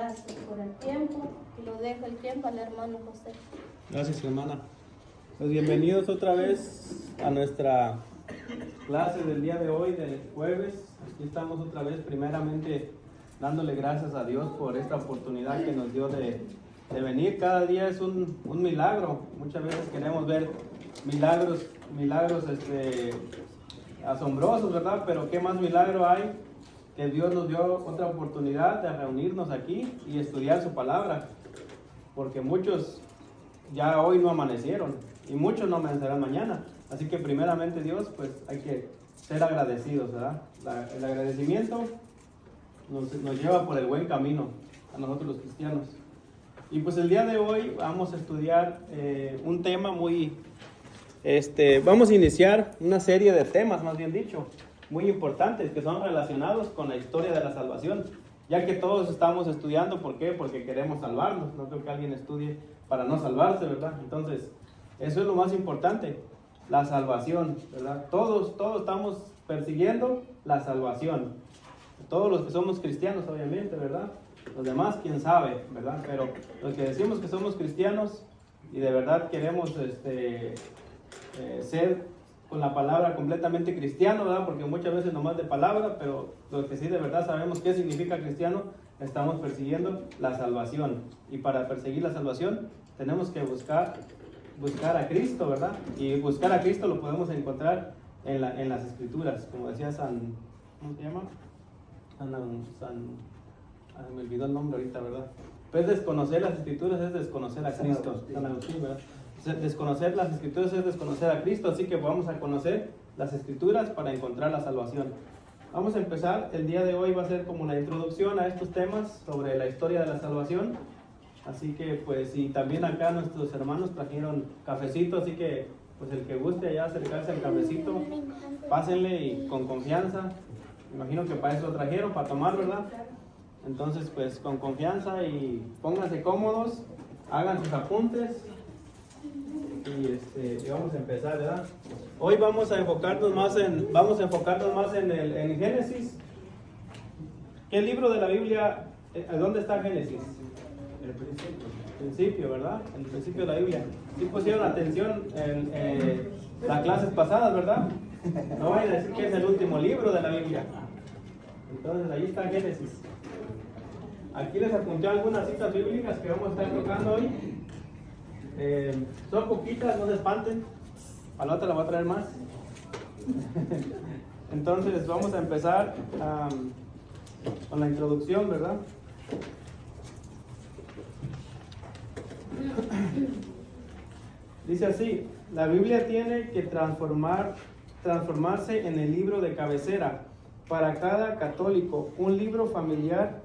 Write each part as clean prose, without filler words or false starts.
gracias por el tiempo y lo dejo el tiempo al hermano José. Gracias, hermana. Pues bienvenidos otra vez a nuestra clase del día de hoy, del jueves. Aquí estamos otra vez, primeramente dándole gracias a Dios por esta oportunidad que nos dio de venir. Cada día es un milagro. Muchas veces queremos ver milagros asombrosos, ¿verdad? Pero ¿qué más milagro hay? Que Dios nos dio otra oportunidad de reunirnos aquí y estudiar su palabra. Porque muchos ya hoy no amanecieron y muchos no amanecerán mañana. Así que primeramente Dios, pues hay que ser agradecidos, ¿verdad? El agradecimiento nos lleva por el buen camino a nosotros los cristianos. Y pues el día de hoy vamos a estudiar un tema vamos a iniciar una serie de temas, más bien dicho, muy importantes, que son relacionados con la historia de la salvación, ya que todos estamos estudiando. ¿Por qué? Porque queremos salvarnos. No creo que alguien estudie para no salvarse, ¿verdad? Entonces, eso es lo más importante, la salvación, ¿verdad? Todos estamos persiguiendo la salvación. Todos los que somos cristianos, obviamente, ¿verdad? Los demás, quién sabe, ¿verdad? Pero los que decimos que somos cristianos y de verdad queremos ser con la palabra completamente cristiano, ¿verdad? Porque muchas veces nomás de palabra, pero los que sí de verdad sabemos qué significa cristiano, estamos persiguiendo la salvación. Y para perseguir la salvación tenemos que buscar a Cristo, ¿verdad? Y buscar a Cristo lo podemos encontrar en las Escrituras, como decía ¿cómo se llama? Me olvidó el nombre ahorita, ¿verdad? Pues desconocer las Escrituras es desconocer a Cristo. San Agustín, ¿verdad? Desconocer las Escrituras es desconocer a Cristo, así que vamos a conocer las Escrituras para encontrar la salvación. Vamos a empezar, el día de hoy va a ser como una introducción a estos temas sobre la historia de la salvación. Así que pues, y también acá nuestros hermanos trajeron cafecito, así que pues el que guste allá acercarse al cafecito, pásenle y con confianza. Imagino que para eso lo trajeron, para tomar, ¿verdad? Entonces pues con confianza y pónganse cómodos, hagan sus apuntes. Y vamos a empezar, ¿verdad? Hoy vamos a enfocarnos más en Génesis. ¿Qué libro de la Biblia? ¿Dónde está Génesis? El principio, ¿verdad? El principio de la Biblia. Sí pusieron atención en las clases pasadas, ¿verdad? No vayan a decir que es el último libro de la Biblia. Entonces ahí está Génesis. Aquí les apunté algunas citas bíblicas que vamos a estar tocando hoy. Son poquitas, no se espanten. A la otra la voy a traer más. Entonces vamos a empezar con la introducción, ¿verdad? Dice así: la Biblia tiene que transformarse en el libro de cabecera para cada católico, un libro familiar,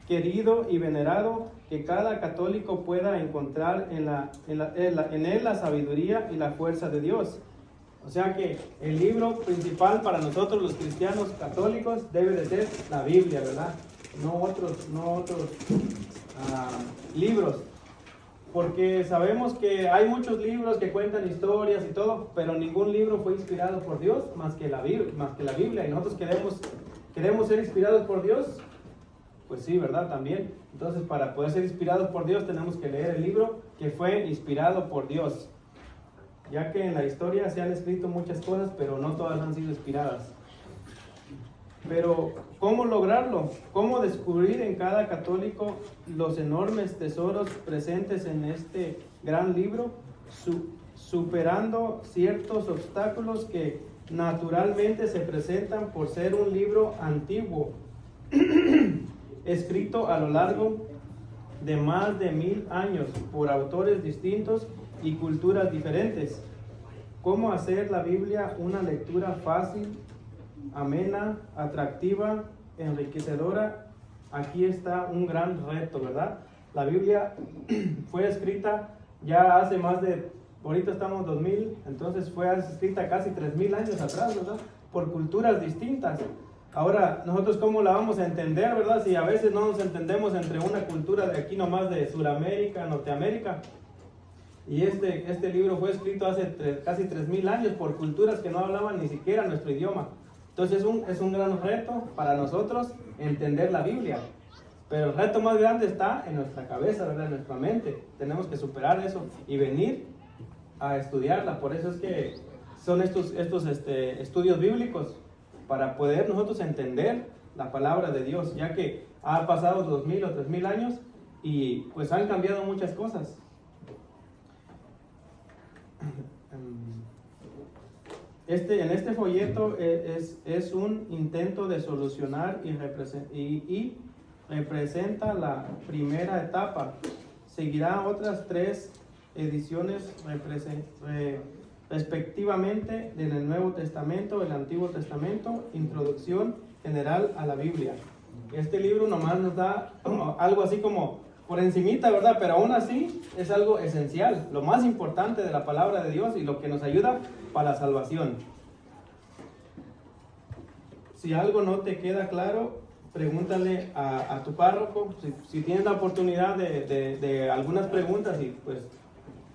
querido y venerado, que cada católico pueda encontrar en él la sabiduría y la fuerza de Dios. O sea que el libro principal para nosotros los cristianos católicos debe de ser la Biblia, ¿verdad? No otros libros. Porque sabemos que hay muchos libros que cuentan historias y todo, pero ningún libro fue inspirado por Dios más que la Biblia. Y nosotros queremos ser inspirados por Dios. Pues sí, ¿verdad? También. Entonces, para poder ser inspirados por Dios, tenemos que leer el libro que fue inspirado por Dios. Ya que en la historia se han escrito muchas cosas, pero no todas han sido inspiradas. Pero, ¿cómo lograrlo? ¿Cómo descubrir en cada católico los enormes tesoros presentes en este gran libro, superando ciertos obstáculos que naturalmente se presentan por ser un libro antiguo, escrito a lo largo de más de 1000 años por autores distintos y culturas diferentes? ¿Cómo hacer la Biblia una lectura fácil, amena, atractiva, enriquecedora? Aquí está un gran reto, ¿verdad? La Biblia fue escrita ya hace ahorita estamos 2000, entonces fue escrita casi 3000 años atrás, ¿verdad? Por culturas distintas. Ahora, nosotros cómo la vamos a entender, ¿verdad? Si a veces no nos entendemos entre una cultura de aquí nomás de Sudamérica, Norteamérica. Y este libro fue escrito hace casi 3000 años por culturas que no hablaban ni siquiera nuestro idioma. Entonces es un gran reto para nosotros entender la Biblia. Pero el reto más grande está en nuestra cabeza, ¿verdad? En nuestra mente. Tenemos que superar eso y venir a estudiarla. Por eso es que son estos estudios bíblicos, para poder nosotros entender la palabra de Dios, ya que ha pasado 2000 o 3000 años y pues han cambiado muchas cosas. En este folleto es un intento de solucionar y representa la primera etapa. Seguirá otras 3 ediciones respectivamente del Nuevo Testamento, el Antiguo Testamento, Introducción General a la Biblia. Este libro nomás nos da algo así como por encimita, ¿verdad? Pero aún así es algo esencial, lo más importante de la palabra de Dios y lo que nos ayuda para la salvación. Si algo no te queda claro, pregúntale a tu párroco. Si tienes la oportunidad de algunas preguntas y pues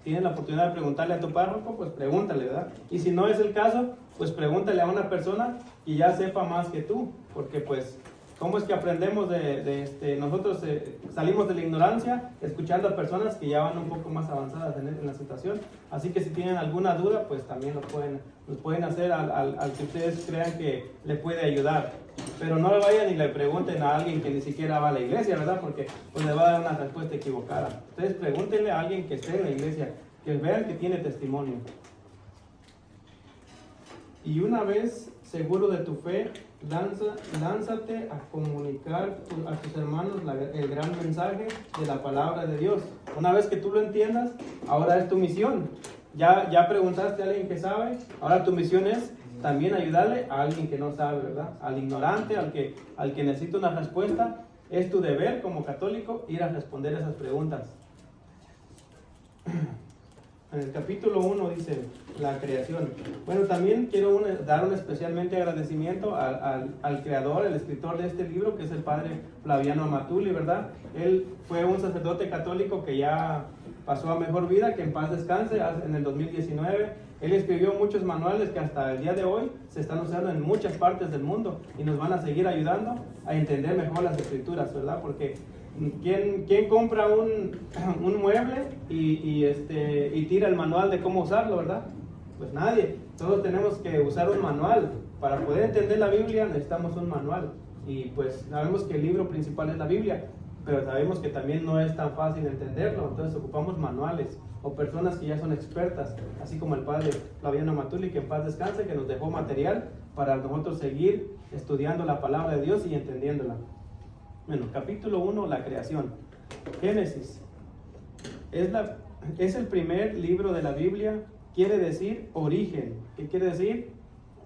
tienes la oportunidad de preguntarle a tu párroco, pues pregúntale, ¿verdad? Y si no es el caso, pues pregúntale a una persona que ya sepa más que tú, porque pues ¿cómo es que aprendemos nosotros salimos de la ignorancia escuchando a personas que ya van un poco más avanzadas en la situación? Así que si tienen alguna duda, pues también nos pueden hacer al que ustedes crean que le puede ayudar. Pero no le vayan y le pregunten a alguien que ni siquiera va a la iglesia, ¿verdad? Porque pues le va a dar una respuesta equivocada. Ustedes pregúntenle a alguien que esté en la iglesia, que vean que tiene testimonio. Y una vez seguro de tu fe, lánzate a comunicar a tus hermanos el gran mensaje de la palabra de Dios. Una vez que tú lo entiendas, ahora es tu misión. Ya preguntaste a alguien que sabe, ahora tu misión es también ayudarle a alguien que no sabe, ¿verdad? Al ignorante, al que necesita una respuesta. Es tu deber como católico ir a responder esas preguntas. En el capítulo 1 dice la creación. Bueno, también quiero dar un especialmente agradecimiento al creador, el escritor de este libro, que es el padre Flaviano Amatuli, ¿verdad? Él fue un sacerdote católico que ya pasó a mejor vida, que en paz descanse, en el 2019. Él escribió muchos manuales que hasta el día de hoy se están usando en muchas partes del mundo y nos van a seguir ayudando a entender mejor las escrituras, ¿verdad? Porque ¿quién compra un mueble y tira el manual de cómo usarlo, verdad? Pues nadie. Todos tenemos que usar un manual. Para poder entender la Biblia necesitamos un manual. Y pues sabemos que el libro principal es la Biblia, pero sabemos que también no es tan fácil entenderlo. Entonces ocupamos manuales o personas que ya son expertas, así como el padre Flaviano Amatuli, que en paz descanse, que nos dejó material para nosotros seguir estudiando la palabra de Dios y entendiéndola. Bueno, capítulo 1, la creación. Génesis. Es el primer libro de la Biblia, quiere decir origen. ¿Qué quiere decir?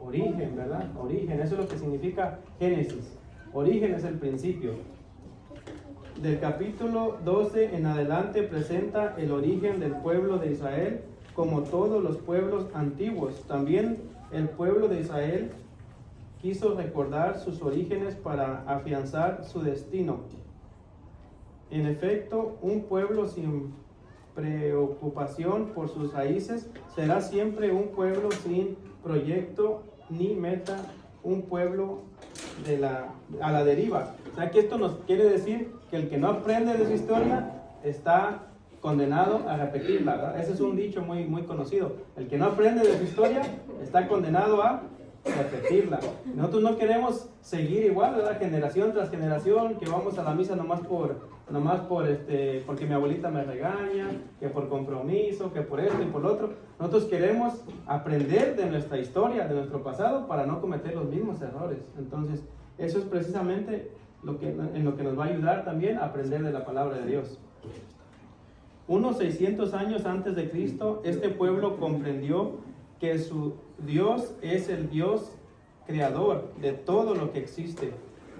Origen, ¿verdad? Origen, eso es lo que significa Génesis. Origen es el principio. Del capítulo 12 en adelante presenta el origen del pueblo de Israel, como todos los pueblos antiguos. También el pueblo de Israel quiso recordar sus orígenes para afianzar su destino. En efecto, un pueblo sin preocupación por sus raíces será siempre un pueblo sin proyecto ni meta, un pueblo a la deriva. O sea que esto nos quiere decir que el que no aprende de su historia está condenado a repetirla, ¿verdad? Ese es un dicho muy, muy conocido. El que no aprende de su historia está condenado a repetirla. Nosotros no queremos seguir igual, ¿verdad? Generación tras generación, que vamos a la misa nomás porque mi abuelita me regaña, que por compromiso, que por esto y por lo otro. Nosotros queremos aprender de nuestra historia, de nuestro pasado, para no cometer los mismos errores. Entonces, eso es precisamente en lo que nos va a ayudar también a aprender de la palabra de Dios. Unos 600 años antes de Cristo, este pueblo comprendió que su Dios es el Dios creador de todo lo que existe.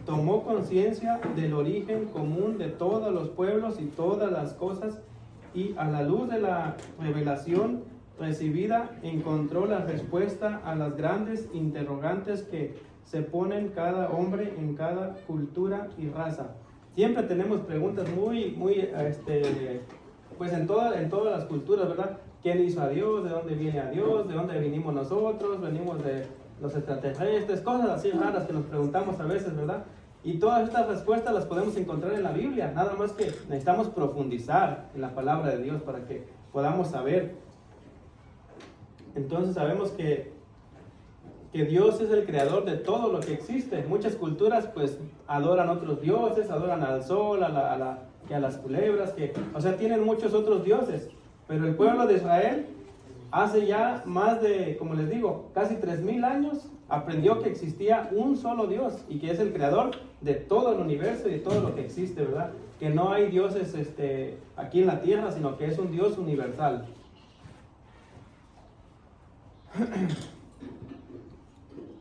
Tomó conciencia del origen común de todos los pueblos y todas las cosas, y a la luz de la revelación recibida encontró la respuesta a las grandes interrogantes que se ponen cada hombre en cada cultura y raza. Siempre tenemos preguntas muy pues en todas las culturas, ¿verdad? ¿Quién hizo a Dios? ¿De dónde viene a Dios? ¿De dónde venimos nosotros? ¿Venimos de los extraterrestres? Cosas así raras que nos preguntamos a veces, ¿verdad? Y todas estas respuestas las podemos encontrar en la Biblia, nada más que necesitamos profundizar en la palabra de Dios para que podamos saber. Entonces sabemos que Dios es el creador de todo lo que existe. Muchas culturas pues adoran otros dioses, adoran al sol, y a las culebras, o sea, tienen muchos otros dioses. Pero el pueblo de Israel hace ya más de, como les digo, casi 3000 años aprendió que existía un solo Dios y que es el creador de todo el universo y de todo lo que existe, ¿verdad? Que no hay dioses aquí en la tierra, sino que es un Dios universal.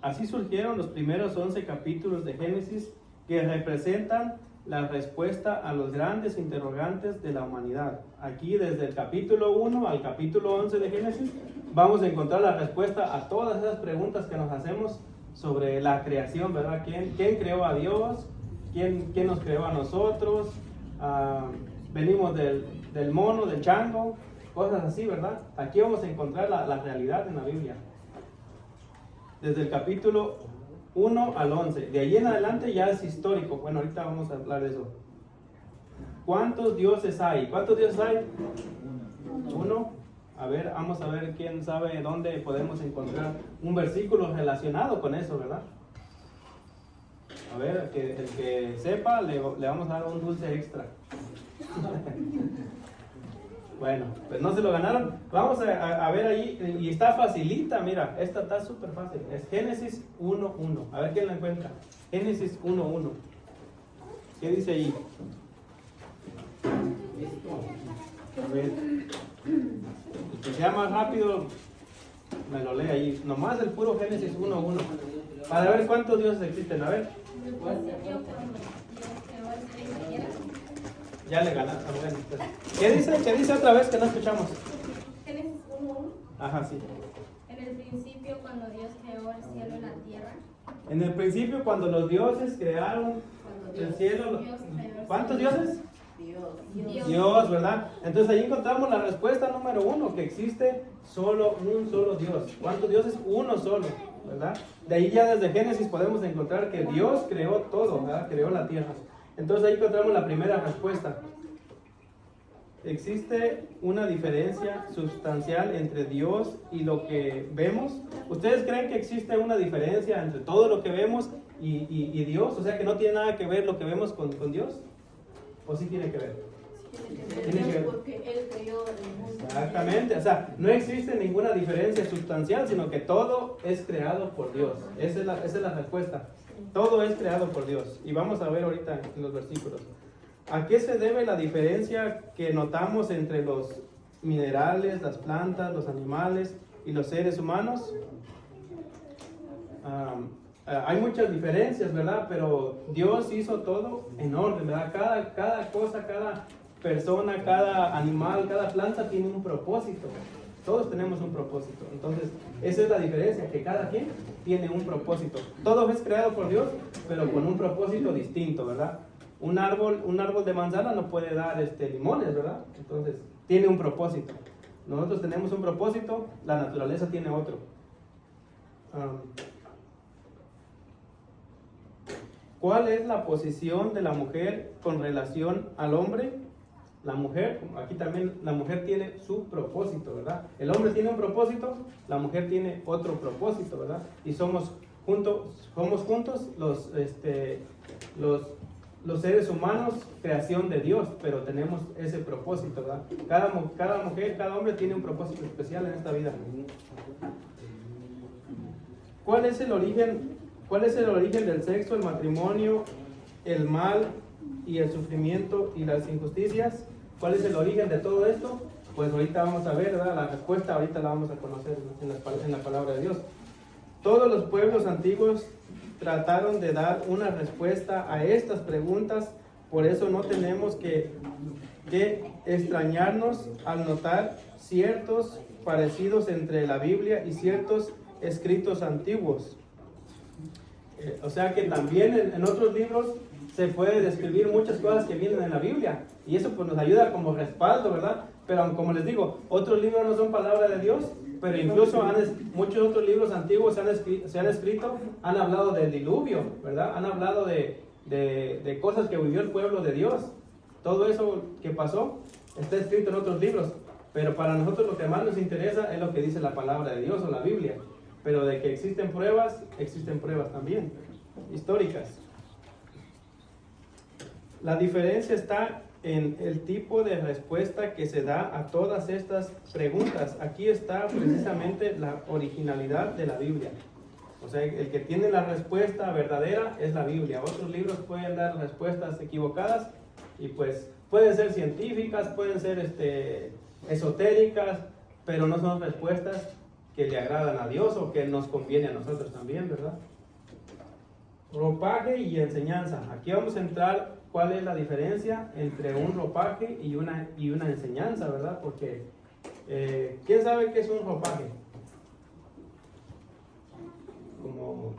Así surgieron los primeros 11 capítulos de Génesis, que representan la respuesta a los grandes interrogantes de la humanidad. Aquí desde el capítulo 1 al capítulo 11 de Génesis vamos a encontrar la respuesta a todas esas preguntas que nos hacemos sobre la creación, ¿verdad? ¿Quién creó a Dios? ¿Quién nos creó a nosotros? Venimos del mono, del chango, cosas así, ¿verdad? Aquí vamos a encontrar la realidad en la Biblia. Desde el capítulo 1 al 11. De ahí en adelante ya es histórico. Bueno, ahorita vamos a hablar de eso. ¿Cuántos dioses hay? ¿Cuántos dioses hay? Uno. A ver, vamos a ver quién sabe dónde podemos encontrar un versículo relacionado con eso, ¿verdad? A ver, el que sepa, le vamos a dar un dulce extra. Bueno, pues no se lo ganaron. Vamos a ver ahí, y está facilita, mira, esta está súper fácil. Es Génesis 1:1. A ver quién la encuentra. Génesis 1:1. ¿Qué dice ahí? A ver, el que sea más rápido me lo lee ahí. Nomás el puro Génesis 1:1. Para ver cuántos dioses existen. A ver. Ya le ganaste. ¿Qué dice otra vez que no escuchamos? Génesis 1:1. Ajá, sí. En el principio, cuando Dios creó el cielo y la tierra. En el principio, cuando los dioses crearon el cielo. ¿Cuántos dioses? Dios, ¿verdad? Entonces ahí encontramos la respuesta número 1, que existe solo un solo Dios. ¿Cuántos dioses? Uno solo, ¿verdad? De ahí ya desde Génesis podemos encontrar que Dios creó todo, ¿verdad? Creó la tierra. Entonces ahí encontramos la primera respuesta. ¿Existe una diferencia sustancial entre Dios y lo que vemos? ¿Ustedes creen que existe una diferencia entre todo lo que vemos y Dios? O sea, que no tiene nada que ver lo que vemos con Dios. ¿O sí tiene que ver? Tiene que ver porque Él creó el mundo. Exactamente, o sea, no existe ninguna diferencia sustancial, sino que todo es creado por Dios. Esa es la respuesta. Todo es creado por Dios. Y vamos a ver ahorita en los versículos. ¿A qué se debe la diferencia que notamos entre los minerales, las plantas, los animales y los seres humanos? Hay muchas diferencias, ¿verdad? Pero Dios hizo todo en orden, ¿verdad? Cada cosa, cada persona, cada animal, cada planta tiene un propósito. Todos tenemos un propósito. Entonces, esa es la diferencia, que cada quien tiene un propósito. Todo es creado por Dios, pero con un propósito distinto, ¿verdad? Un árbol de manzana no puede dar limones, ¿verdad? Entonces, tiene un propósito. Nosotros tenemos un propósito, la naturaleza tiene otro. ¿Cuál es la posición de la mujer con relación al hombre? La mujer, aquí también la mujer tiene su propósito, ¿verdad? El hombre tiene un propósito, la mujer tiene otro propósito, ¿verdad? Y somos juntos los seres humanos, creación de Dios, pero tenemos ese propósito, ¿verdad? Cada mujer, cada hombre tiene un propósito especial en esta vida. ¿Cuál es el origen del sexo, el matrimonio, el mal y el sufrimiento y las injusticias? ¿Cuál es el origen de todo esto? Pues ahorita vamos a ver, ¿verdad? La respuesta ahorita la vamos a conocer en la palabra de Dios. Todos los pueblos antiguos trataron de dar una respuesta a estas preguntas, por eso no tenemos que extrañarnos al notar ciertos parecidos entre la Biblia y ciertos escritos antiguos. O sea que también en otros libros se puede describir muchas cosas que vienen en la Biblia, y eso pues nos ayuda como respaldo, ¿verdad? Pero como les digo, otros libros no son palabra de Dios, pero incluso muchos otros libros antiguos se han escrito, han hablado del diluvio, ¿verdad? Han hablado de de cosas que vivió el pueblo de Dios. Todo eso que pasó está escrito en otros libros, pero para nosotros lo que más nos interesa es lo que dice la palabra de Dios o la Biblia. Pero de que existen pruebas también, históricas. La diferencia está en el tipo de respuesta que se da a todas estas preguntas. Aquí está precisamente la originalidad de la Biblia. O sea, el que tiene la respuesta verdadera es la Biblia. Otros libros pueden dar respuestas equivocadas y pues pueden ser científicas, pueden ser esotéricas, pero no son respuestas que le agradan a Dios o que nos conviene a nosotros también, ¿verdad? Ropaje y enseñanza. Aquí vamos a entrar cuál es la diferencia entre un ropaje y una enseñanza, ¿verdad? Porque, ¿quién sabe qué es un ropaje? Como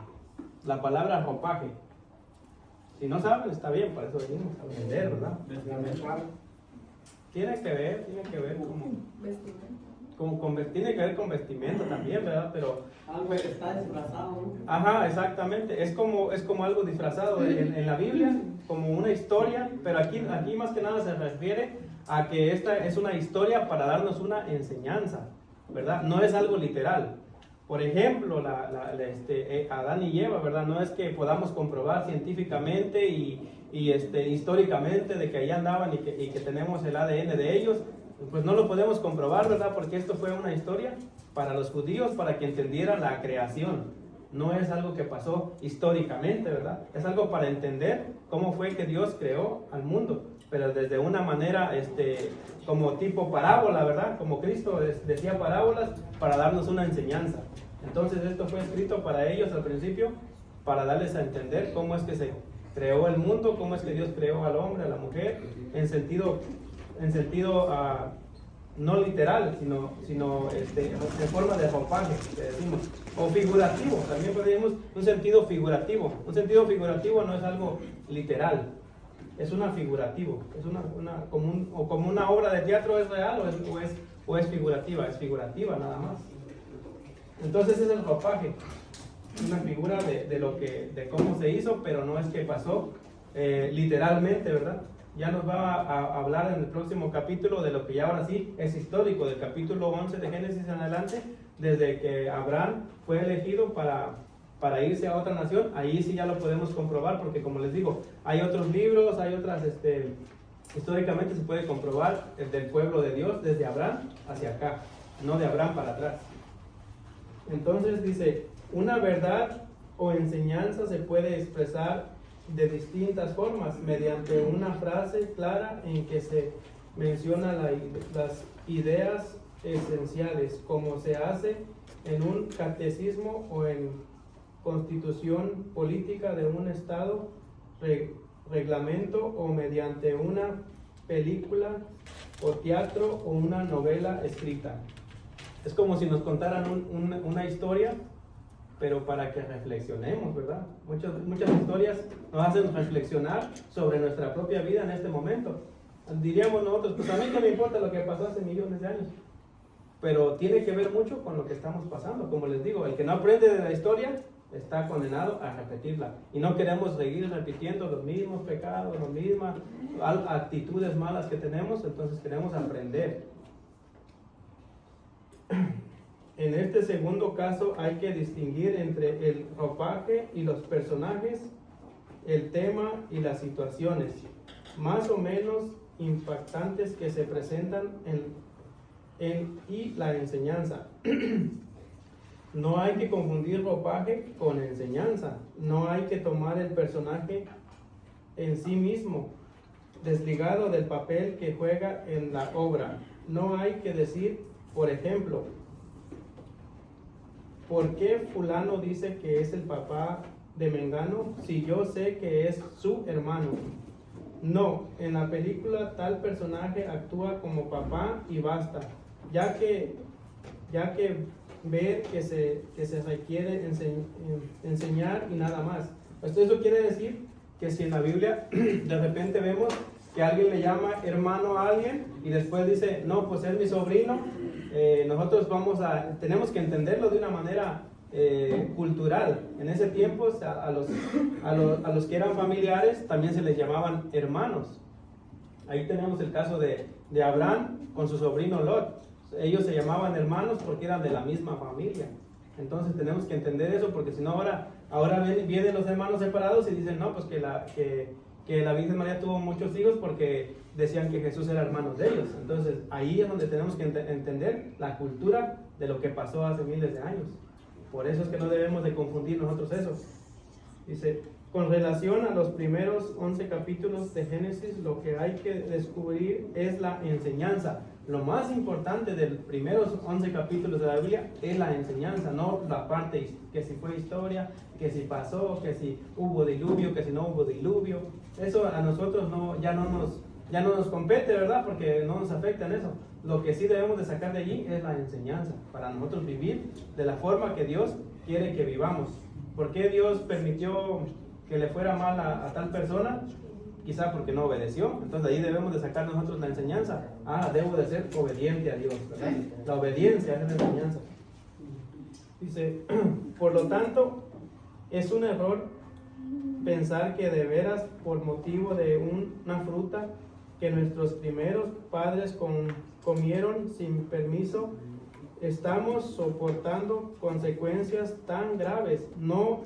la palabra ropaje. Si no saben, está bien, para eso venimos a aprender, ¿verdad? Tiene que ver tiene que ver con vestimenta también, ¿verdad? Pero algo que está disfrazado, ¿no? Ajá, exactamente. Es como algo disfrazado en la Biblia, como una historia, pero aquí más que nada se refiere a que esta es una historia para darnos una enseñanza, ¿verdad? No es algo literal. Por ejemplo, Adán y Eva, ¿verdad? No es que podamos comprobar científicamente y históricamente de que ahí andaban y que tenemos el ADN de ellos. Pues no lo podemos comprobar, ¿verdad? Porque esto fue una historia para los judíos, para que entendieran la creación. No es algo que pasó históricamente, ¿verdad? Es algo para entender cómo fue que Dios creó al mundo, pero desde una manera, como tipo parábola, ¿verdad? Como Cristo decía parábolas para darnos una enseñanza. Entonces esto fue escrito para ellos al principio, para darles a entender cómo es que se creó el mundo, cómo es que Dios creó al hombre, a la mujer, en sentido no literal, sino de forma de ropaje, que decimos, o figurativo. También podríamos un sentido figurativo. Un sentido figurativo no es algo literal, es una figurativo, es como una obra de teatro. ¿Es real o es figurativa? Es figurativa nada más. Entonces es el ropaje, una figura de cómo se hizo, pero no es que pasó literalmente, ¿verdad? Ya nos va a hablar en el próximo capítulo de lo que ya ahora sí es histórico, del capítulo 11 de Génesis en adelante, desde que Abraham fue elegido para irse a otra nación. Ahí sí ya lo podemos comprobar, porque como les digo, hay otros libros, hay otras, históricamente se puede comprobar del pueblo de Dios desde Abraham hacia acá, no de Abraham para atrás. Entonces dice, una verdad o enseñanza se puede expresar de distintas formas, mediante una frase clara en que se menciona las ideas esenciales, como se hace en un catecismo o en constitución política de un estado, reglamento, o mediante una película o teatro o una novela escrita. Es como si nos contaran una historia, pero para que reflexionemos, ¿verdad? Muchas historias nos hacen reflexionar sobre nuestra propia vida en este momento. Diríamos nosotros, pues a mí que me importa lo que pasó hace millones de años, pero tiene que ver mucho con lo que estamos pasando. Como les digo, el que no aprende de la historia está condenado a repetirla, y no queremos seguir repitiendo los mismos pecados, las mismas actitudes malas que tenemos. Entonces queremos aprender. En este segundo caso hay que distinguir entre el ropaje y los personajes, el tema y las situaciones más o menos impactantes que se presentan y la enseñanza. No hay que confundir ropaje con enseñanza. No hay que tomar el personaje en sí mismo, desligado del papel que juega en la obra. No hay que decir, por ejemplo, ¿por qué fulano dice que es el papá de Mengano si yo sé que es su hermano? No, en la película tal personaje actúa como papá y basta, ya que ver que se requiere enseñar y nada más. Eso quiere decir que si en la Biblia de repente vemos que alguien le llama hermano a alguien y después dice, no, pues es mi sobrino, nosotros tenemos que entenderlo de una manera cultural. En ese tiempo o sea, a los que eran familiares también se les llamaban hermanos. Ahí tenemos el caso de Abraham con su sobrino Lot. Ellos se llamaban hermanos porque eran de la misma familia. Entonces tenemos que entender eso, porque si no ahora vienen los hermanos separados y dicen no, pues que la Virgen María tuvo muchos hijos porque decían que Jesús era hermano de ellos. Entonces ahí es donde tenemos que entender la cultura de lo que pasó hace miles de años. Por eso es que no debemos de confundir nosotros eso. Dice, con relación a los primeros 11 capítulos de Génesis, lo que hay que descubrir es la enseñanza. Lo más importante de los primeros 11 capítulos de la Biblia es la enseñanza, no la parte que si fue historia, que si pasó, que si hubo diluvio, que si no hubo diluvio. Eso a nosotros ya no nos compete, ¿verdad? Porque no nos afecta en eso. Lo que sí debemos de sacar de allí es la enseñanza, para nosotros vivir de la forma que Dios quiere que vivamos. ¿Por qué Dios permitió que le fuera mal a tal persona? Quizá porque no obedeció. Entonces ahí debemos de sacar nosotros la enseñanza. Debo de ser obediente a Dios, ¿verdad? La obediencia es la enseñanza. Dice, por lo tanto, es un error pensar que de veras por motivo de una fruta que nuestros primeros padres comieron sin permiso, estamos soportando consecuencias tan graves. No,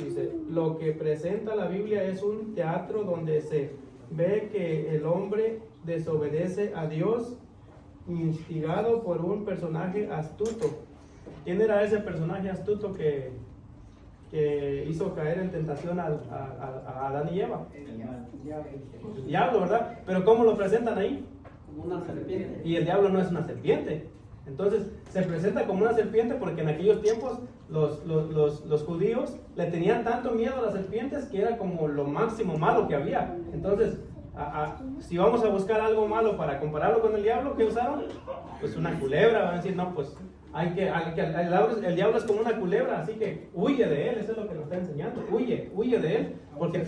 dice, lo que presenta la Biblia es un teatro donde se ve que el hombre desobedece a Dios, instigado por un personaje astuto. ¿Quién era ese personaje astuto que hizo caer en tentación a Adán y Eva? El diablo, ¿verdad? Pero ¿cómo lo presentan ahí? Como una serpiente. Y el diablo no es una serpiente. Entonces se presenta como una serpiente porque en aquellos tiempos los judíos le tenían tanto miedo a las serpientes que era como lo máximo malo que había. Entonces, si vamos a buscar algo malo para compararlo con el diablo, ¿qué usaron? Pues una culebra. Van a decir, no, pues el diablo es como una culebra, así que huye de él. Eso es lo que nos está enseñando. Huye de él, porque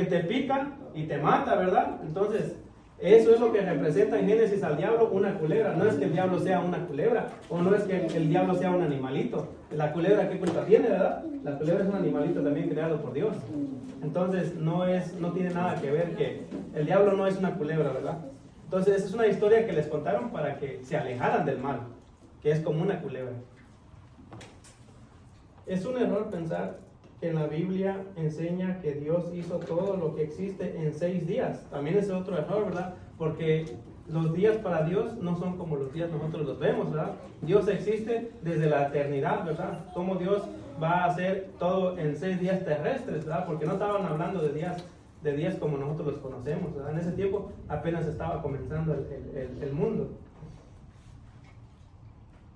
te pica y te mata, ¿verdad? Entonces eso es lo que representa en Génesis al diablo, una culebra. No es que el diablo sea una culebra, o no es que el diablo sea un animalito. La culebra, ¿qué culpa tiene, verdad? La culebra es un animalito también creado por Dios. Entonces no tiene nada que ver, que el diablo no es una culebra, ¿verdad? Entonces esa es una historia que les contaron para que se alejaran del mal, que es como una culebra. Es un error pensar que la Biblia enseña que Dios hizo todo lo que existe en 6 días. También es otro error, ¿verdad? Porque los días para Dios no son como los días nosotros los vemos, ¿verdad? Dios existe desde la eternidad, ¿verdad? ¿Cómo Dios va a hacer todo en 6 días terrestres, ¿verdad? Porque no estaban hablando de días como nosotros los conocemos, ¿verdad? En ese tiempo apenas estaba comenzando el mundo.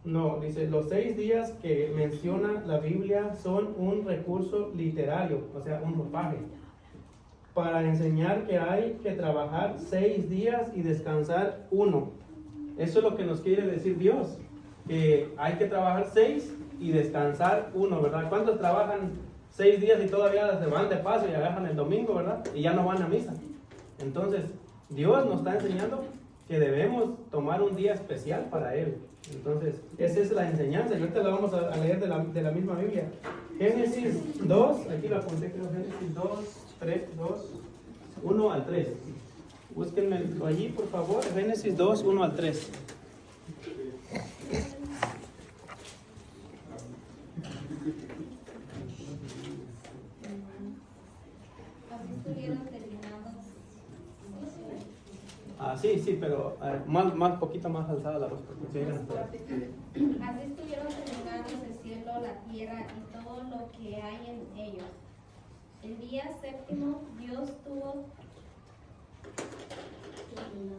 No, dice, los 6 días que menciona la Biblia son un recurso literario, o sea, un ropaje, para enseñar que hay que trabajar 6 días y descansar 1. Eso es lo que nos quiere decir Dios, que hay que trabajar 6 y descansar 1, ¿verdad? ¿Cuántos trabajan 6 días y todavía se van de paso y agarran el domingo, ¿verdad? Y ya no van a misa. Entonces, Dios nos está enseñando que debemos tomar un día especial para Él. Entonces, esa es la enseñanza. Y ahorita la vamos a leer de la misma Biblia. Génesis 2, aquí lo apunté, creo, Génesis 1 al 3. Búsquenme allí, por favor. Génesis 2, 1 al 3. Así estuvieron terminados. Sí, pero más poquito más alzada la voz. Así estuvieron terminados el cielo, la tierra y todo lo que hay en ellos. El día séptimo Dios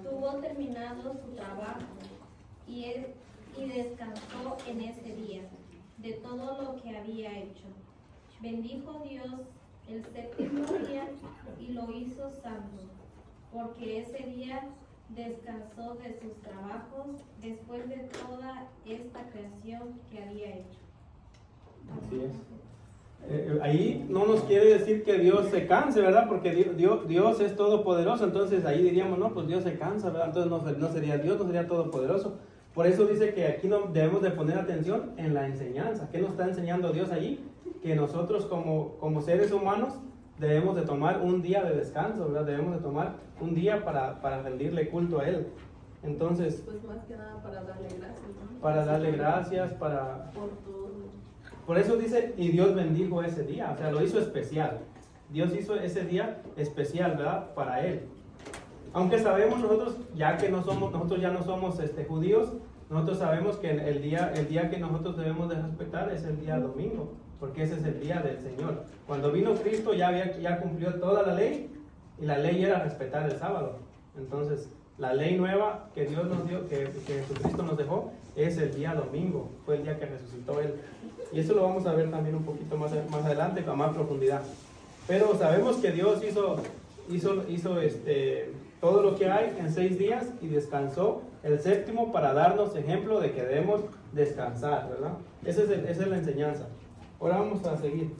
tuvo terminado su trabajo y descansó en ese día de todo lo que había hecho. Bendijo Dios el séptimo día y lo hizo santo, porque ese día descansó de sus trabajos después de toda esta creación que había hecho. Así es. Ahí no nos quiere decir que Dios se canse, ¿verdad? Porque Dios es todopoderoso, entonces ahí diríamos, no, pues Dios se cansa, ¿verdad? Entonces no sería Dios, no sería todopoderoso. Por eso dice que aquí no debemos de poner atención en la enseñanza. ¿Qué nos está enseñando Dios allí? Que nosotros como seres humanos debemos de tomar un día de descanso, ¿verdad? Debemos de tomar un día para rendirle culto a Él. Entonces, Pues más que nada para darle gracias, ¿no? para darle gracias, Por todo. Por eso dice, y Dios bendijo ese día, o sea, lo hizo especial. Dios hizo ese día especial, ¿verdad? Para Él. Aunque sabemos nosotros, ya que nosotros ya no somos judíos, nosotros sabemos que el día que nosotros debemos de respetar es el día domingo, porque ese es el día del Señor. Cuando vino Cristo ya cumplió toda la ley, y la ley era respetar el sábado. Entonces, la ley nueva que Dios nos dio, que Jesucristo nos dejó, es el día domingo, fue el día que resucitó Él. Y eso lo vamos a ver también un poquito más adelante, con más profundidad. Pero sabemos que Dios hizo todo lo que hay en 6 días y descansó el séptimo para darnos ejemplo de que debemos descansar, ¿verdad? Esa es la enseñanza. Ahora vamos a seguir.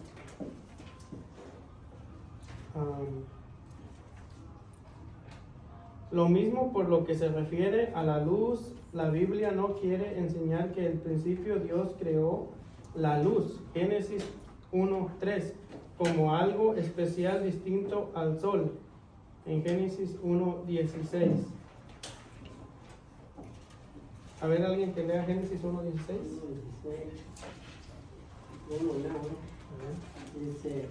Lo mismo por lo que se refiere a la luz, la Biblia no quiere enseñar que al principio Dios creó la luz, Génesis 1:3, como algo especial distinto al sol, en Génesis 1:16. A ver, alguien que lea Génesis 1:16. Dice,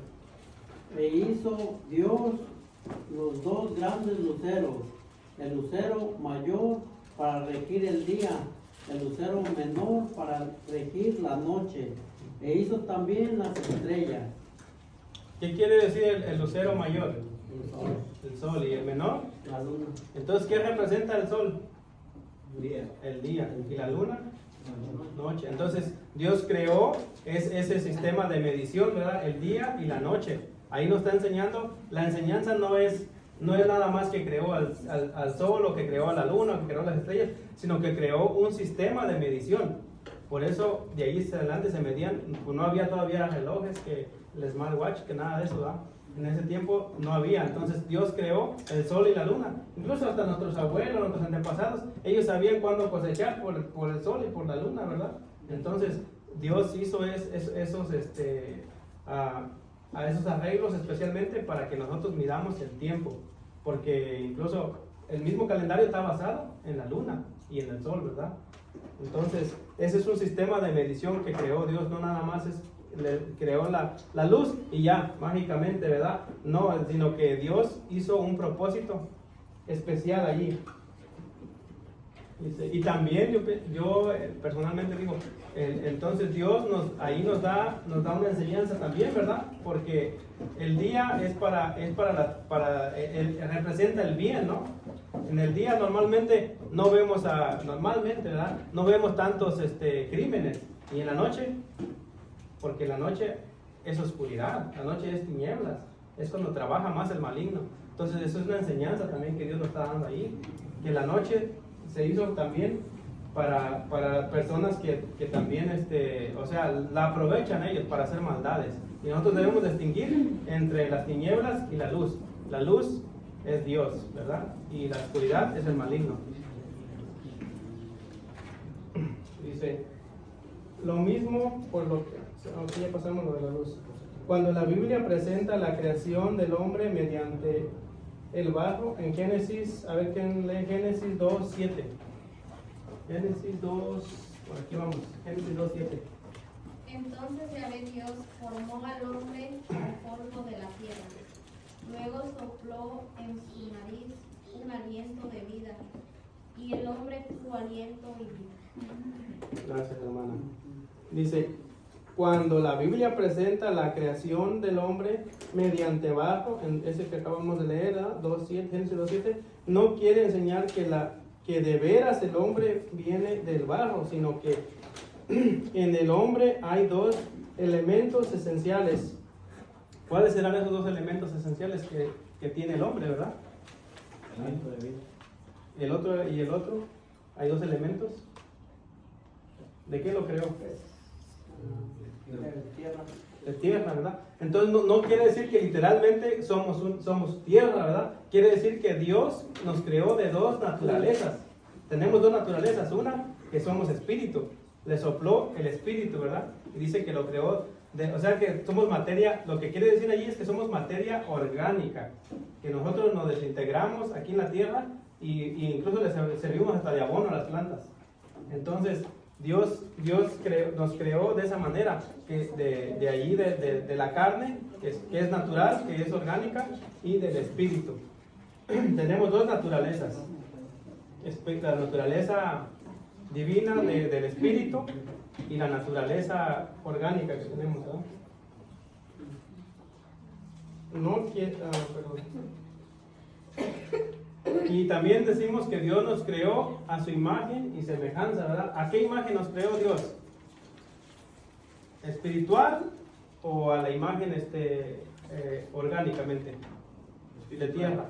e hizo Dios los 2 grandes luceros, el lucero mayor para regir el día, el lucero menor para regir la noche, e hizo también las estrellas. ¿Qué quiere decir el lucero mayor? El sol, El sol. ¿Y el menor? la luna, Entonces, ¿qué representa el sol? día, El día. ¿Y la luna? Noche. Entonces, Dios creó ese sistema de medición, ¿verdad? El día y la noche. Ahí nos está enseñando. La enseñanza no es nada más que creó al sol, o que creó a la luna, o que creó las estrellas, sino que creó un sistema de medición. Por eso, de ahí hacia adelante se medían. Pues no había todavía relojes, que el smartwatch, que nada de eso, ¿verdad? En ese tiempo no había. Entonces Dios creó el sol y la luna. Incluso hasta nuestros abuelos, nuestros antepasados, ellos sabían cuándo cosechar por el sol y por la luna, ¿verdad? Entonces Dios hizo esos arreglos especialmente para que nosotros midamos el tiempo. Porque incluso el mismo calendario está basado en la luna y en el sol, ¿verdad? Entonces ese es un sistema de medición que creó Dios. No nada más creó la luz y ya, mágicamente, ¿verdad? No, sino que Dios hizo un propósito especial allí. Y también yo personalmente digo, entonces Dios ahí nos da una enseñanza también, ¿verdad? Porque el día representa el bien, ¿no? En el día normalmente no vemos ¿verdad? No vemos tantos crímenes. Y en la noche, porque la noche es oscuridad, la noche es tinieblas, es cuando trabaja más el maligno. Entonces eso es una enseñanza también que Dios nos está dando ahí, que la noche se hizo también para personas que también, o sea, la aprovechan ellos para hacer maldades. Y nosotros debemos distinguir entre las tinieblas y la luz. La luz es Dios, ¿verdad? Y la oscuridad es el maligno. Dice, lo mismo por lo que... Aquí ya pasamos lo de la luz. Cuando la Biblia presenta la creación del hombre mediante el barro, en Génesis, a ver quién lee Génesis 2:7. Génesis 2, por aquí vamos, Génesis 2:7. Entonces Yahvé Dios formó al hombre del polvo de la tierra. Luego sopló en su nariz un aliento de vida, y el hombre tuvo aliento y vida. Gracias, hermana. Dice, cuando la Biblia presenta la creación del hombre mediante barro, en ese que acabamos de leer, 2:7, Génesis 2:7, no quiere enseñar que de veras el hombre viene del barro, sino que en el hombre hay 2 elementos esenciales. ¿Cuáles serán esos 2 elementos esenciales que tiene el hombre, verdad? aliento de vida. El otro, hay 2 elementos. ¿De qué lo creó? De tierra, ¿verdad? Entonces no quiere decir que literalmente somos tierra, ¿verdad? Quiere decir que Dios nos creó de 2 naturalezas. tenemos dos naturalezas. Una, que somos espíritu. Le sopló el espíritu, ¿verdad? Y dice que lo creó, o sea que somos materia, lo que quiere decir allí es que somos materia orgánica, que nosotros nos desintegramos aquí en la tierra y incluso le servimos hasta de abono a las plantas. Entonces, Dios nos creó de esa manera, que de allí, de la carne, que es natural, que es orgánica, y del espíritu. Tenemos dos naturalezas. La naturaleza divina del espíritu y la naturaleza orgánica que tenemos, ¿verdad? Y también decimos que Dios nos creó a su imagen y semejanza, ¿verdad? ¿A qué imagen nos creó Dios? ¿Espiritual o a la imagen orgánicamente? De tierra.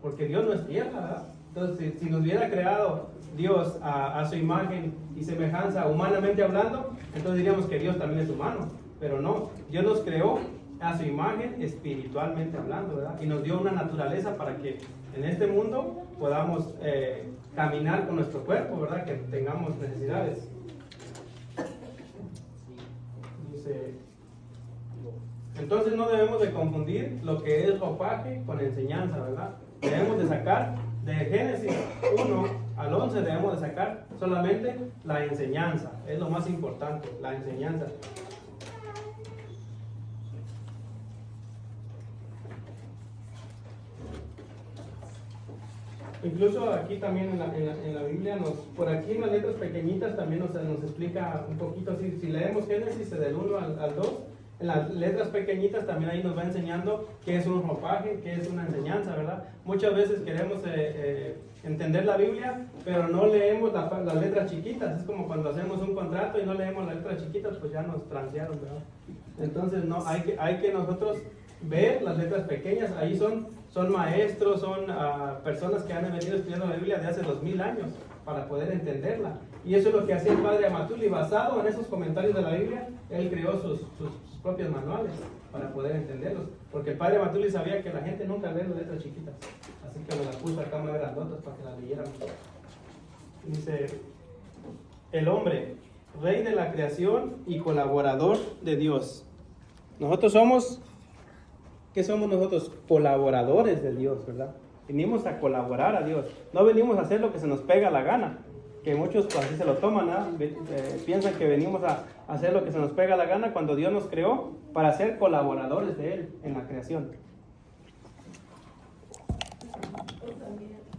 Porque Dios no es tierra, ¿verdad? Entonces, si nos hubiera creado Dios a su imagen y semejanza, humanamente hablando, entonces diríamos que Dios también es humano. Pero no, Dios nos creó a su imagen espiritualmente hablando, ¿verdad? Y nos dio una naturaleza para que en este mundo podamos caminar con nuestro cuerpo, ¿verdad? Que tengamos necesidades. Dice, entonces no debemos de confundir lo que es ropaje con enseñanza, ¿verdad? Debemos de sacar de Génesis 1 al 11, debemos de sacar solamente la enseñanza. Es lo más importante, la enseñanza. Incluso aquí también en la Biblia, por aquí en las letras pequeñitas también nos explica un poquito, si leemos Génesis del 1 al 2, en las letras pequeñitas también ahí nos va enseñando qué es un ropaje, qué es una enseñanza, ¿verdad? Muchas veces queremos entender la Biblia, pero no leemos las letras chiquitas. Es como cuando hacemos un contrato y no leemos las letras chiquitas, pues ya nos transearon, ¿verdad? Entonces no, hay que nosotros ver las letras pequeñas. Ahí son maestros, son personas que han venido estudiando la Biblia de hace 2000 años para poder entenderla. Y eso es lo que hacía el padre Amatuli. Basado en esos comentarios de la Biblia, él creó sus propios manuales para poder entenderlos. Porque el padre Amatuli sabía que la gente nunca lee las letras chiquitas. Así que nos las puso acá más grandotas para que las leyeran. Dice, el hombre, rey de la creación y colaborador de Dios. Nosotros somos... ¿Qué somos nosotros? Colaboradores de Dios, ¿verdad? Venimos a colaborar a Dios. No venimos a hacer lo que se nos pega la gana. Que muchos pues, así se lo toman, ¿eh? Piensan que venimos a hacer lo que se nos pega la gana cuando Dios nos creó para ser colaboradores de Él en la creación.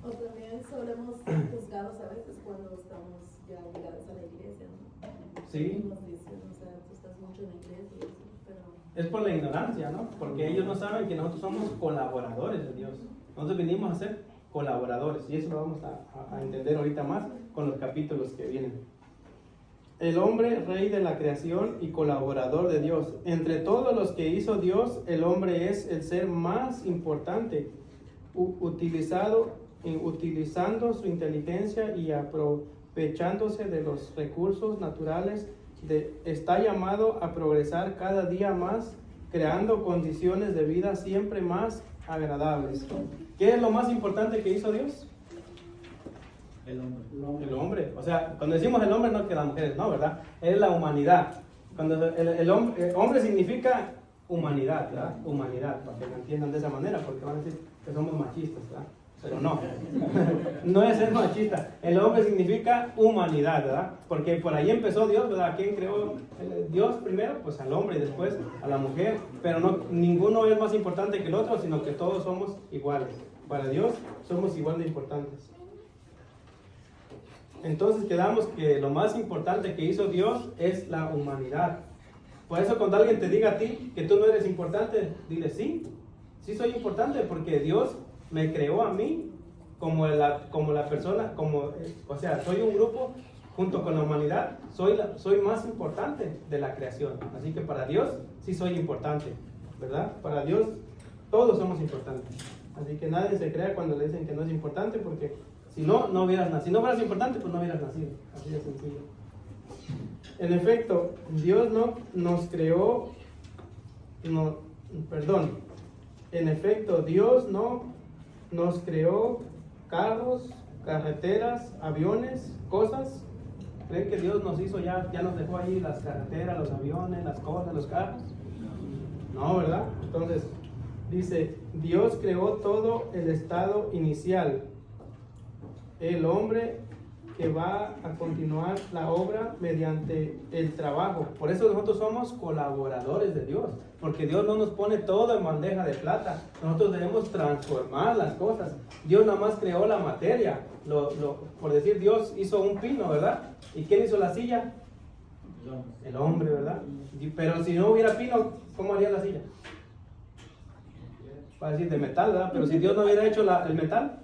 O también solemos ser juzgados a veces cuando estamos ya ligados a la iglesia, ¿no? Sí. Nos dicen, o sea, tú estás mucho en la iglesia y eso, pero... Es por la ignorancia, ¿no? Porque ellos no saben que nosotros somos colaboradores de Dios. Nosotros venimos a ser colaboradores. Y eso lo vamos a entender ahorita más con los capítulos que vienen. El hombre, rey de la creación y colaborador de Dios. Entre todos los que hizo Dios, el hombre es el ser más importante, utilizando su inteligencia y aprovechándose de los recursos naturales. Está llamado a progresar cada día más, creando condiciones de vida siempre más agradables. ¿Qué es lo más importante que hizo Dios? El hombre. O sea, cuando decimos el hombre, no que las mujeres, no, ¿verdad? Es la humanidad. Cuando el hombre significa humanidad, ¿verdad? Humanidad, para que lo entiendan de esa manera, porque van a decir que somos machistas, ¿verdad? Pero no, no es ser machista. El hombre significa humanidad, ¿verdad? Porque por ahí empezó Dios, ¿verdad? ¿Quién creó Dios primero? Pues al hombre y después a la mujer. Pero no, ninguno es más importante que el otro, sino que todos somos iguales. Para Dios somos igual de importantes. Entonces quedamos que lo más importante que hizo Dios es la humanidad. Por eso cuando alguien te diga a ti que tú no eres importante, dile sí soy importante porque Dios me creó a mí como la persona, o sea, soy un grupo junto con la humanidad, soy más importante de la creación. Así que para Dios sí soy importante, ¿verdad? Para Dios todos somos importantes. Así que nadie se crea cuando le dicen que no es importante, porque si no hubieras nacido. Si no fueras importante, pues no hubieras nacido. Así de sencillo. En efecto, Dios no nos creó, en efecto, Dios no nos creó carros, carreteras, aviones, cosas. ¿Creen que Dios nos hizo ya nos dejó ahí las carreteras, los aviones, las cosas, los carros? No, ¿verdad? Entonces, dice, Dios creó todo el estado inicial. El hombre que va a continuar la obra mediante el trabajo. Por eso nosotros somos colaboradores de Dios, porque Dios no nos pone todo en bandeja de plata. Nosotros debemos transformar las cosas. Dios nada más creó la materia. Por decir, Dios hizo un pino, ¿verdad? ¿Y quién hizo la silla? El hombre, ¿verdad? Pero si no hubiera pino, ¿cómo haría la silla? Va a decir de metal, ¿verdad? Pero si Dios no hubiera hecho el metal,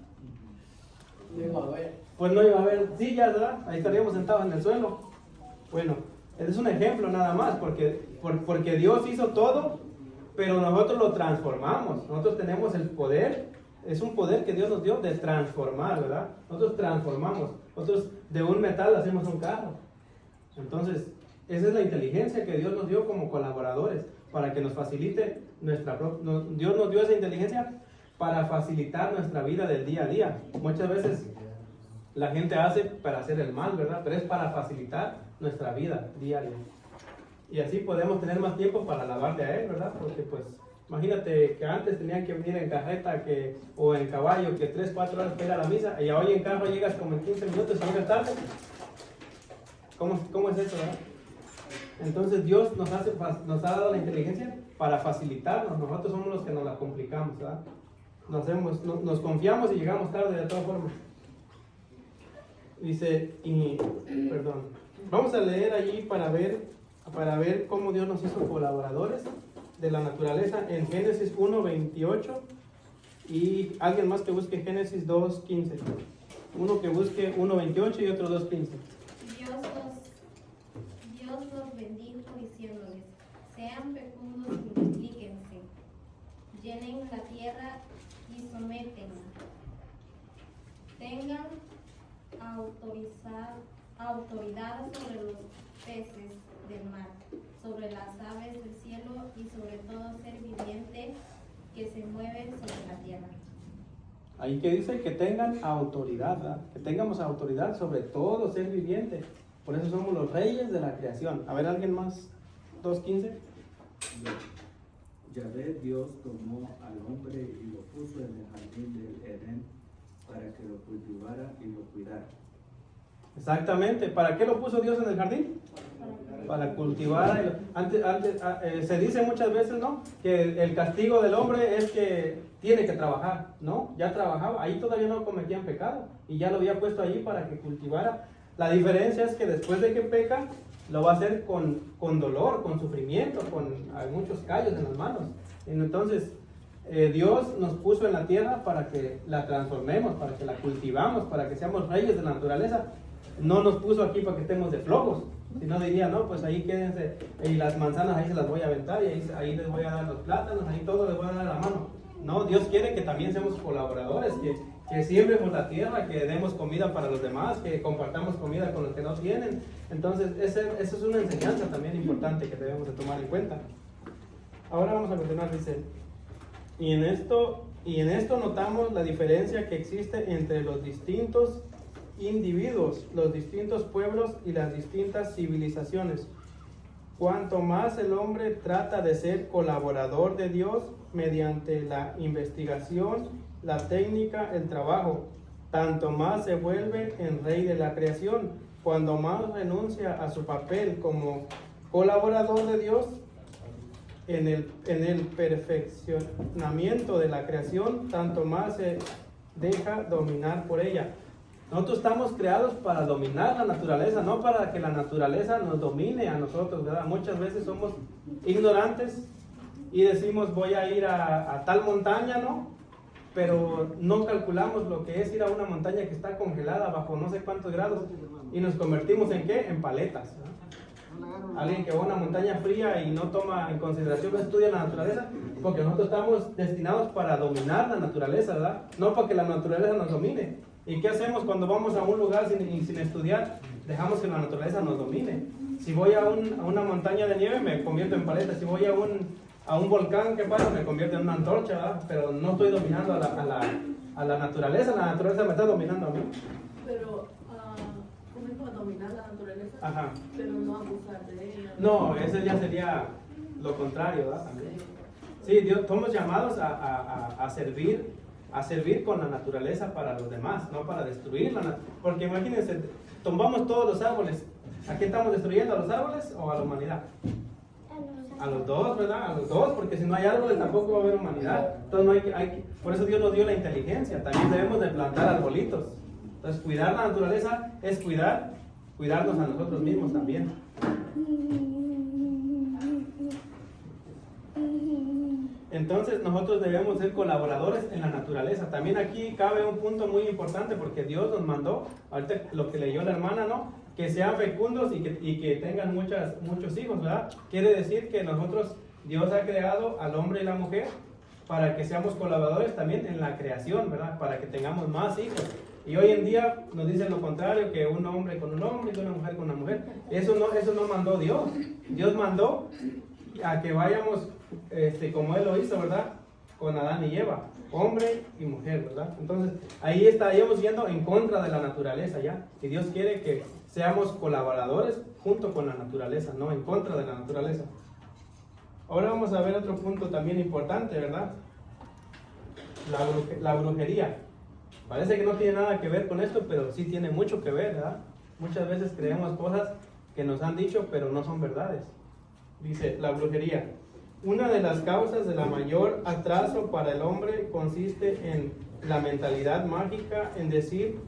pues no iba a haber sillas, ¿verdad? Ahí estaríamos sentados en el suelo. Bueno, ese es un ejemplo nada más, porque Dios hizo todo, pero nosotros lo transformamos. Nosotros tenemos el poder, es un poder que Dios nos dio de transformar, ¿verdad? Nosotros transformamos, nosotros de un metal hacemos un carro. Entonces, esa es la inteligencia que Dios nos dio como colaboradores, para que nos facilite Dios nos dio esa inteligencia para facilitar nuestra vida del día a día. Muchas veces la gente hace para hacer el mal, ¿verdad? Pero es para facilitar nuestra vida diaria. Y así podemos tener más tiempo para alabarle a Él, ¿verdad? Porque pues, imagínate que antes tenían que venir en carreta o en caballo, que 3-4 horas para ir a la misa, y hoy en carro llegas como en 15 minutos y llegas tarde. ¿Cómo es eso, verdad? Entonces Dios nos ha dado la inteligencia para facilitarnos. Nosotros somos los que nos la complicamos, ¿verdad? Nos confiamos y llegamos tarde de todas formas. Dice, vamos a leer allí para ver cómo Dios nos hizo colaboradores de la naturaleza en Génesis 1:28 y alguien más que busque Génesis 2:15. Uno que busque 1:28 y otro 2:15. Dios los bendijo diciéndoles, sean fecundos y multiplíquense, llenen la tierra y sométenla, tengan autoridad sobre los peces del mar, sobre las aves del cielo y sobre todo ser viviente que se mueve sobre la tierra. Ahí que dice que tengan autoridad, ¿verdad? Que tengamos autoridad sobre todo ser viviente. Por eso somos los reyes de la creación. A ver, ¿alguien más? 2:15. Yahvé Dios tomó al hombre y lo puso en el jardín del Edén para que lo cultivara y lo cuidara. Exactamente. ¿Para qué lo puso Dios en el jardín? Para cultivar. Se dice muchas veces, ¿no? Que el castigo del hombre es que tiene que trabajar, ¿no? Ya trabajaba, ahí todavía no cometían pecado y ya lo había puesto ahí para que cultivara. La diferencia es que después de que peca, lo va a hacer con dolor, con sufrimiento, hay muchos callos en las manos. Entonces, Dios nos puso en la tierra para que la transformemos, para que la cultivamos, para que seamos reyes de la naturaleza. No nos puso aquí para que estemos de flojos, si no diría, no, pues ahí quédense, y las manzanas ahí se las voy a aventar, y ahí les voy a dar los plátanos, ahí todo les voy a dar a la mano. No, Dios quiere que también seamos colaboradores, que siembremos la tierra, que demos comida para los demás, que compartamos comida con los que no tienen. Entonces, esa es una enseñanza también importante que debemos de tomar en cuenta. Ahora vamos a continuar, dice, y en esto notamos la diferencia que existe entre los distintos individuos, los distintos pueblos y las distintas civilizaciones. Cuanto más el hombre trata de ser colaborador de Dios mediante la investigación, la técnica, el trabajo, tanto más se vuelve en rey de la creación. Cuando más renuncia a su papel como colaborador de Dios en el perfeccionamiento de la creación, tanto más se deja dominar por ella. Nosotros estamos creados para dominar la naturaleza, no para que la naturaleza nos domine a nosotros, ¿verdad? Muchas veces somos ignorantes y decimos voy a ir a tal montaña, ¿no? Pero no calculamos lo que es ir a una montaña que está congelada bajo no sé cuántos grados y nos convertimos en ¿qué? En paletas, ¿no? Alguien que va a una montaña fría y no toma en consideración, no estudia la naturaleza, porque nosotros estamos destinados para dominar la naturaleza, ¿verdad? No para que la naturaleza nos domine. ¿Y qué hacemos cuando vamos a un lugar sin estudiar? Dejamos que la naturaleza nos domine. Si voy a una montaña de nieve, me convierto en paleta. Si voy a un volcán, ¿qué pasa? Me convierto en una antorcha, ¿verdad? Pero no estoy dominando a la naturaleza me está dominando a mí. Pero, ¿cómo es como dominar la naturaleza? Ajá. Pero no abusar de ella. No, ese ya sería lo contrario, ¿verdad? Sí, Dios, somos llamados a servir con la naturaleza para los demás, no para destruirla. Porque imagínense, tumbamos todos los árboles. ¿A quién estamos destruyendo? ¿A los árboles o a la humanidad? A los dos, ¿verdad? A los dos, porque si no hay árboles tampoco va a haber humanidad. Entonces no por eso Dios nos dio la inteligencia. También debemos de plantar arbolitos. Entonces cuidar la naturaleza es cuidarnos a nosotros mismos también. Entonces nosotros debemos ser colaboradores en la naturaleza. También aquí cabe un punto muy importante porque Dios nos mandó, ahorita lo que leyó la hermana, ¿no? Que sean fecundos y que tengan muchos hijos, ¿verdad? Quiere decir que Dios ha creado al hombre y la mujer para que seamos colaboradores también en la creación, ¿verdad? Para que tengamos más hijos. Y hoy en día nos dicen lo contrario, que un hombre con un hombre y una mujer con una mujer. Eso no mandó Dios. Dios mandó a que vayamos como Él lo hizo, ¿verdad? Con Adán y Eva, hombre y mujer, ¿verdad? Entonces ahí estaríamos yendo en contra de la naturaleza ya. Y Dios quiere que seamos colaboradores junto con la naturaleza, no en contra de la naturaleza. Ahora vamos a ver otro punto también importante, ¿verdad? La brujería. Parece que no tiene nada que ver con esto, pero sí tiene mucho que ver, ¿verdad? Muchas veces creemos cosas que nos han dicho, pero no son verdades. Dice, la brujería. Una de las causas de la mayor atraso para el hombre consiste en la mentalidad mágica, en decir,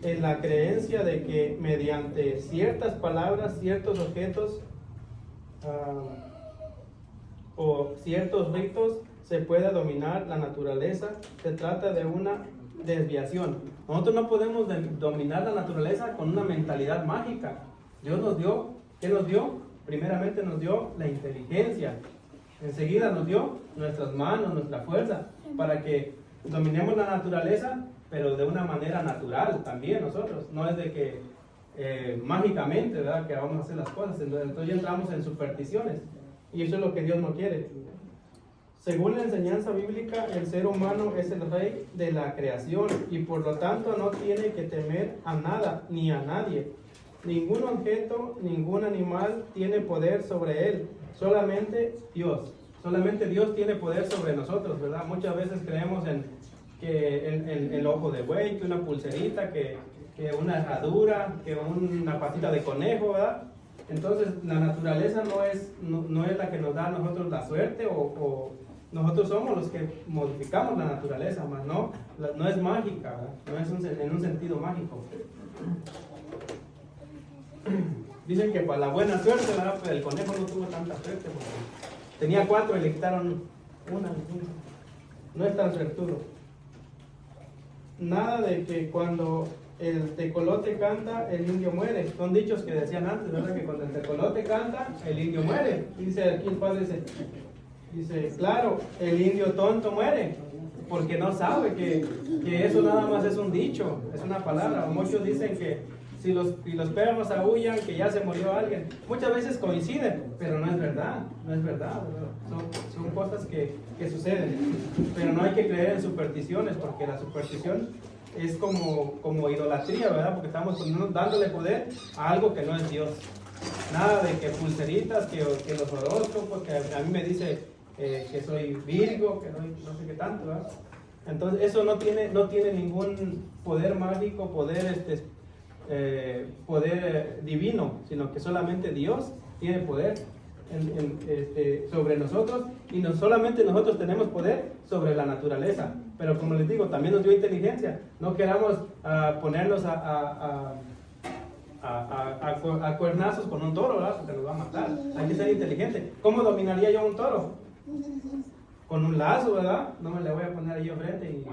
en la creencia de que mediante ciertas palabras, ciertos objetos o ciertos ritos se puede dominar la naturaleza. Se trata de una desviación. Nosotros no podemos dominar la naturaleza con una mentalidad mágica. Dios nos dio, ¿qué nos dio? Primeramente nos dio la inteligencia. Enseguida nos dio nuestras manos, nuestra fuerza, para que dominemos la naturaleza, pero de una manera natural también nosotros. No es de que mágicamente, ¿verdad?, que vamos a hacer las cosas. Entonces ya entramos en supersticiones. Y eso es lo que Dios no quiere. Según la enseñanza bíblica, el ser humano es el rey de la creación y por lo tanto no tiene que temer a nada ni a nadie. Ningún objeto, ningún animal tiene poder sobre él. Solamente Dios. Solamente Dios tiene poder sobre nosotros, ¿verdad? Muchas veces creemos en el ojo de buey, que una pulserita, que una herradura, que una patita de conejo, ¿verdad? Entonces la naturaleza no es la que nos da a nosotros la suerte o nosotros somos los que modificamos la naturaleza, más no es mágica, ¿verdad? No es en un sentido mágico. Dicen que para la buena suerte, ¿verdad? Pero el conejo no tuvo tanta suerte porque tenía 4 y le quitaron una. No es tan suertudo. Nada de que cuando el tecolote canta, el indio muere. Son dichos que decían antes, ¿verdad? Que cuando el tecolote canta, el indio muere. Dice aquí el padre, dice, claro, el indio tonto muere, porque no sabe que eso nada más es un dicho, es una palabra. O muchos dicen que si los perros aúllan, que ya se murió alguien. Muchas veces coinciden, pero no es verdad, ¿verdad? Son cosas que suceden. Pero no hay que creer en supersticiones, porque la superstición es como idolatría, ¿verdad? Porque estamos dándole poder a algo que no es Dios. Nada de que pulseritas, que los horóscopos, que a mí me dice que soy Virgo, que no sé qué tanto, ¿verdad? Entonces eso no tiene ningún poder mágico, poder divino, sino que solamente Dios tiene poder sobre nosotros, y no solamente nosotros tenemos poder sobre la naturaleza, pero como les digo, también nos dio inteligencia. No queramos ponernos a cuernazos con un toro, ¿verdad? Porque nos va a matar. Hay que ser inteligente. ¿Cómo dominaría yo un toro? Con un lazo, ¿verdad? No me le voy a poner ahí enfrente y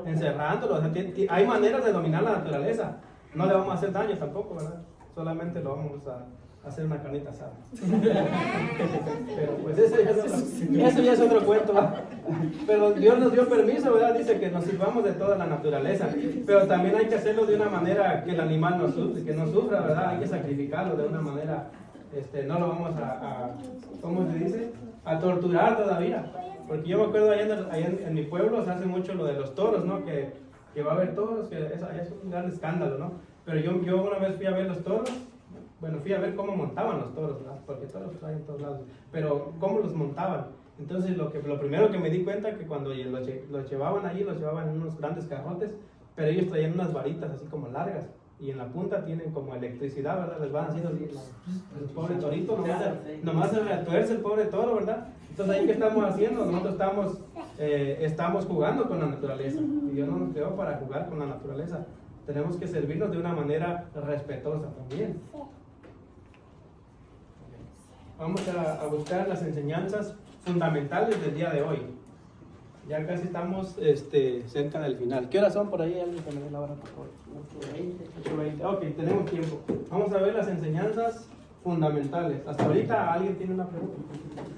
encerrándolo. O sea, hay maneras de dominar la naturaleza. No le vamos a hacer daño tampoco, ¿verdad? Solamente lo vamos a hacer una carnita asada. Pero pues eso ya es otro cuento, ¿verdad? Pero Dios nos dio permiso, ¿verdad? Dice que nos sirvamos de toda la naturaleza. Pero también hay que hacerlo de una manera que el animal no sufra, ¿verdad? Hay que sacrificarlo de una manera no lo vamos ¿cómo se dice? A torturar todavía. Porque yo me acuerdo allá en mi pueblo se hace mucho lo de los toros, ¿no? Que va a haber toros, que eso es un gran escándalo, ¿no? Pero yo una vez fui a ver los toros, bueno, fui a ver cómo montaban los toros, ¿verdad? Porque toros hay en todos lados, pero cómo los montaban. Entonces lo primero que me di cuenta que cuando los llevaban allí, los llevaban en unos grandes carrotes, pero ellos traían unas varitas así como largas, y en la punta tienen como electricidad, ¿verdad? Les van haciendo así, el pobre torito, nomás se retuerce el pobre toro, ¿verdad? Entonces ahí, ¿qué estamos haciendo? Nosotros estamos jugando con la naturaleza, y Dios no nos creó para jugar con la naturaleza. Tenemos que servirnos de una manera respetuosa también. Vamos a buscar las enseñanzas fundamentales del día de hoy. Ya casi estamos cerca del final. ¿Qué horas son por ahí? ¿Alguien que me dé la hora, por favor? 8:20. Ok, tenemos tiempo. Vamos a ver las enseñanzas fundamentales. Hasta ahorita alguien tiene una pregunta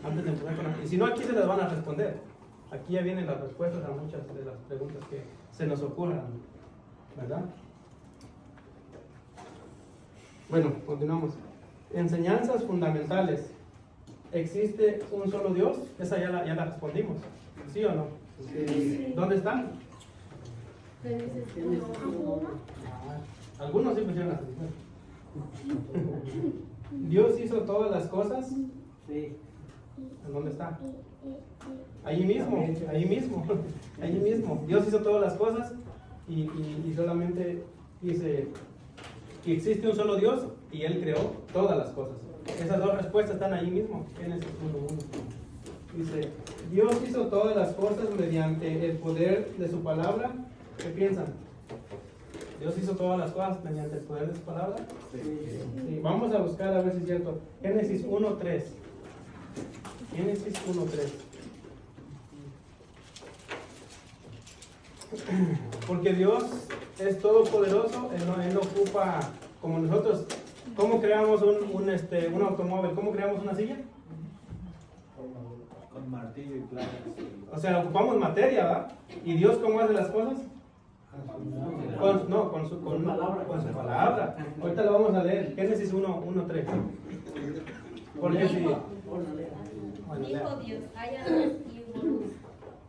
antes de empezar con la... Y si no, aquí se las van a responder. Aquí ya vienen las respuestas a muchas de las preguntas que se nos ocurran, ¿verdad? Bueno, continuamos. Enseñanzas fundamentales. ¿Existe un solo Dios? Esa ya la respondimos. ¿Sí o no? Sí. ¿Dónde están? Algunos sí pusieron atención. ¿Dios hizo todas las cosas? Sí. ¿Dónde está? Allí mismo. Dios hizo todas las cosas y solamente dice que existe un solo Dios y Él creó todas las cosas. Esas dos respuestas están allí mismo. Génesis 1:1. Dice, Dios hizo todas las cosas mediante el poder de su palabra. ¿Qué piensan? ¿Dios hizo todas las cosas mediante el poder de su palabra? Sí. Vamos a buscar a ver si es cierto. Génesis 1:3. Génesis 1:3. Porque Dios es todopoderoso, Él no ocupa como nosotros. ¿Cómo creamos un automóvil? ¿Cómo creamos una silla? Con martillo y placas. O sea, ocupamos materia, ¿verdad? ¿Y Dios cómo hace las cosas? Con su palabra. Ahorita lo vamos a leer. Génesis 1:3. Porque si... Dijo Dios, haya luz y hubo luz.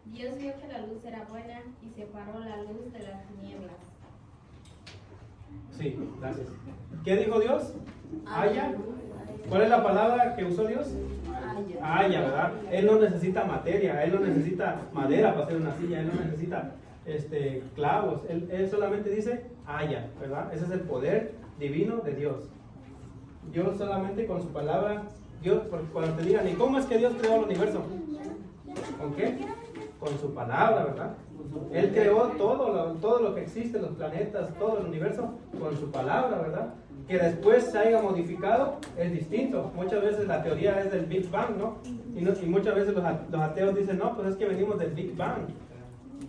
Dios vio que la luz era buena y separó la luz de las tinieblas. Sí, gracias. ¿Qué dijo Dios? Haya. ¿Cuál es la palabra que usó Dios? Haya, ¿verdad? Él no necesita materia, Él no necesita madera para hacer una silla, Él no necesita clavos, él solamente dice haya, ¿verdad? Ese es el poder divino de Dios. Dios solamente con su palabra, Dios, cuando te digan, ¿y cómo es que Dios creó el universo? ¿Con qué? Con su palabra, ¿verdad? Él creó todo lo que existe, los planetas, todo el universo, con su palabra, ¿verdad? Que después se haya modificado es distinto. Muchas veces la teoría es del Big Bang, ¿no? Y muchas veces los ateos dicen, no, pues es que venimos del Big Bang.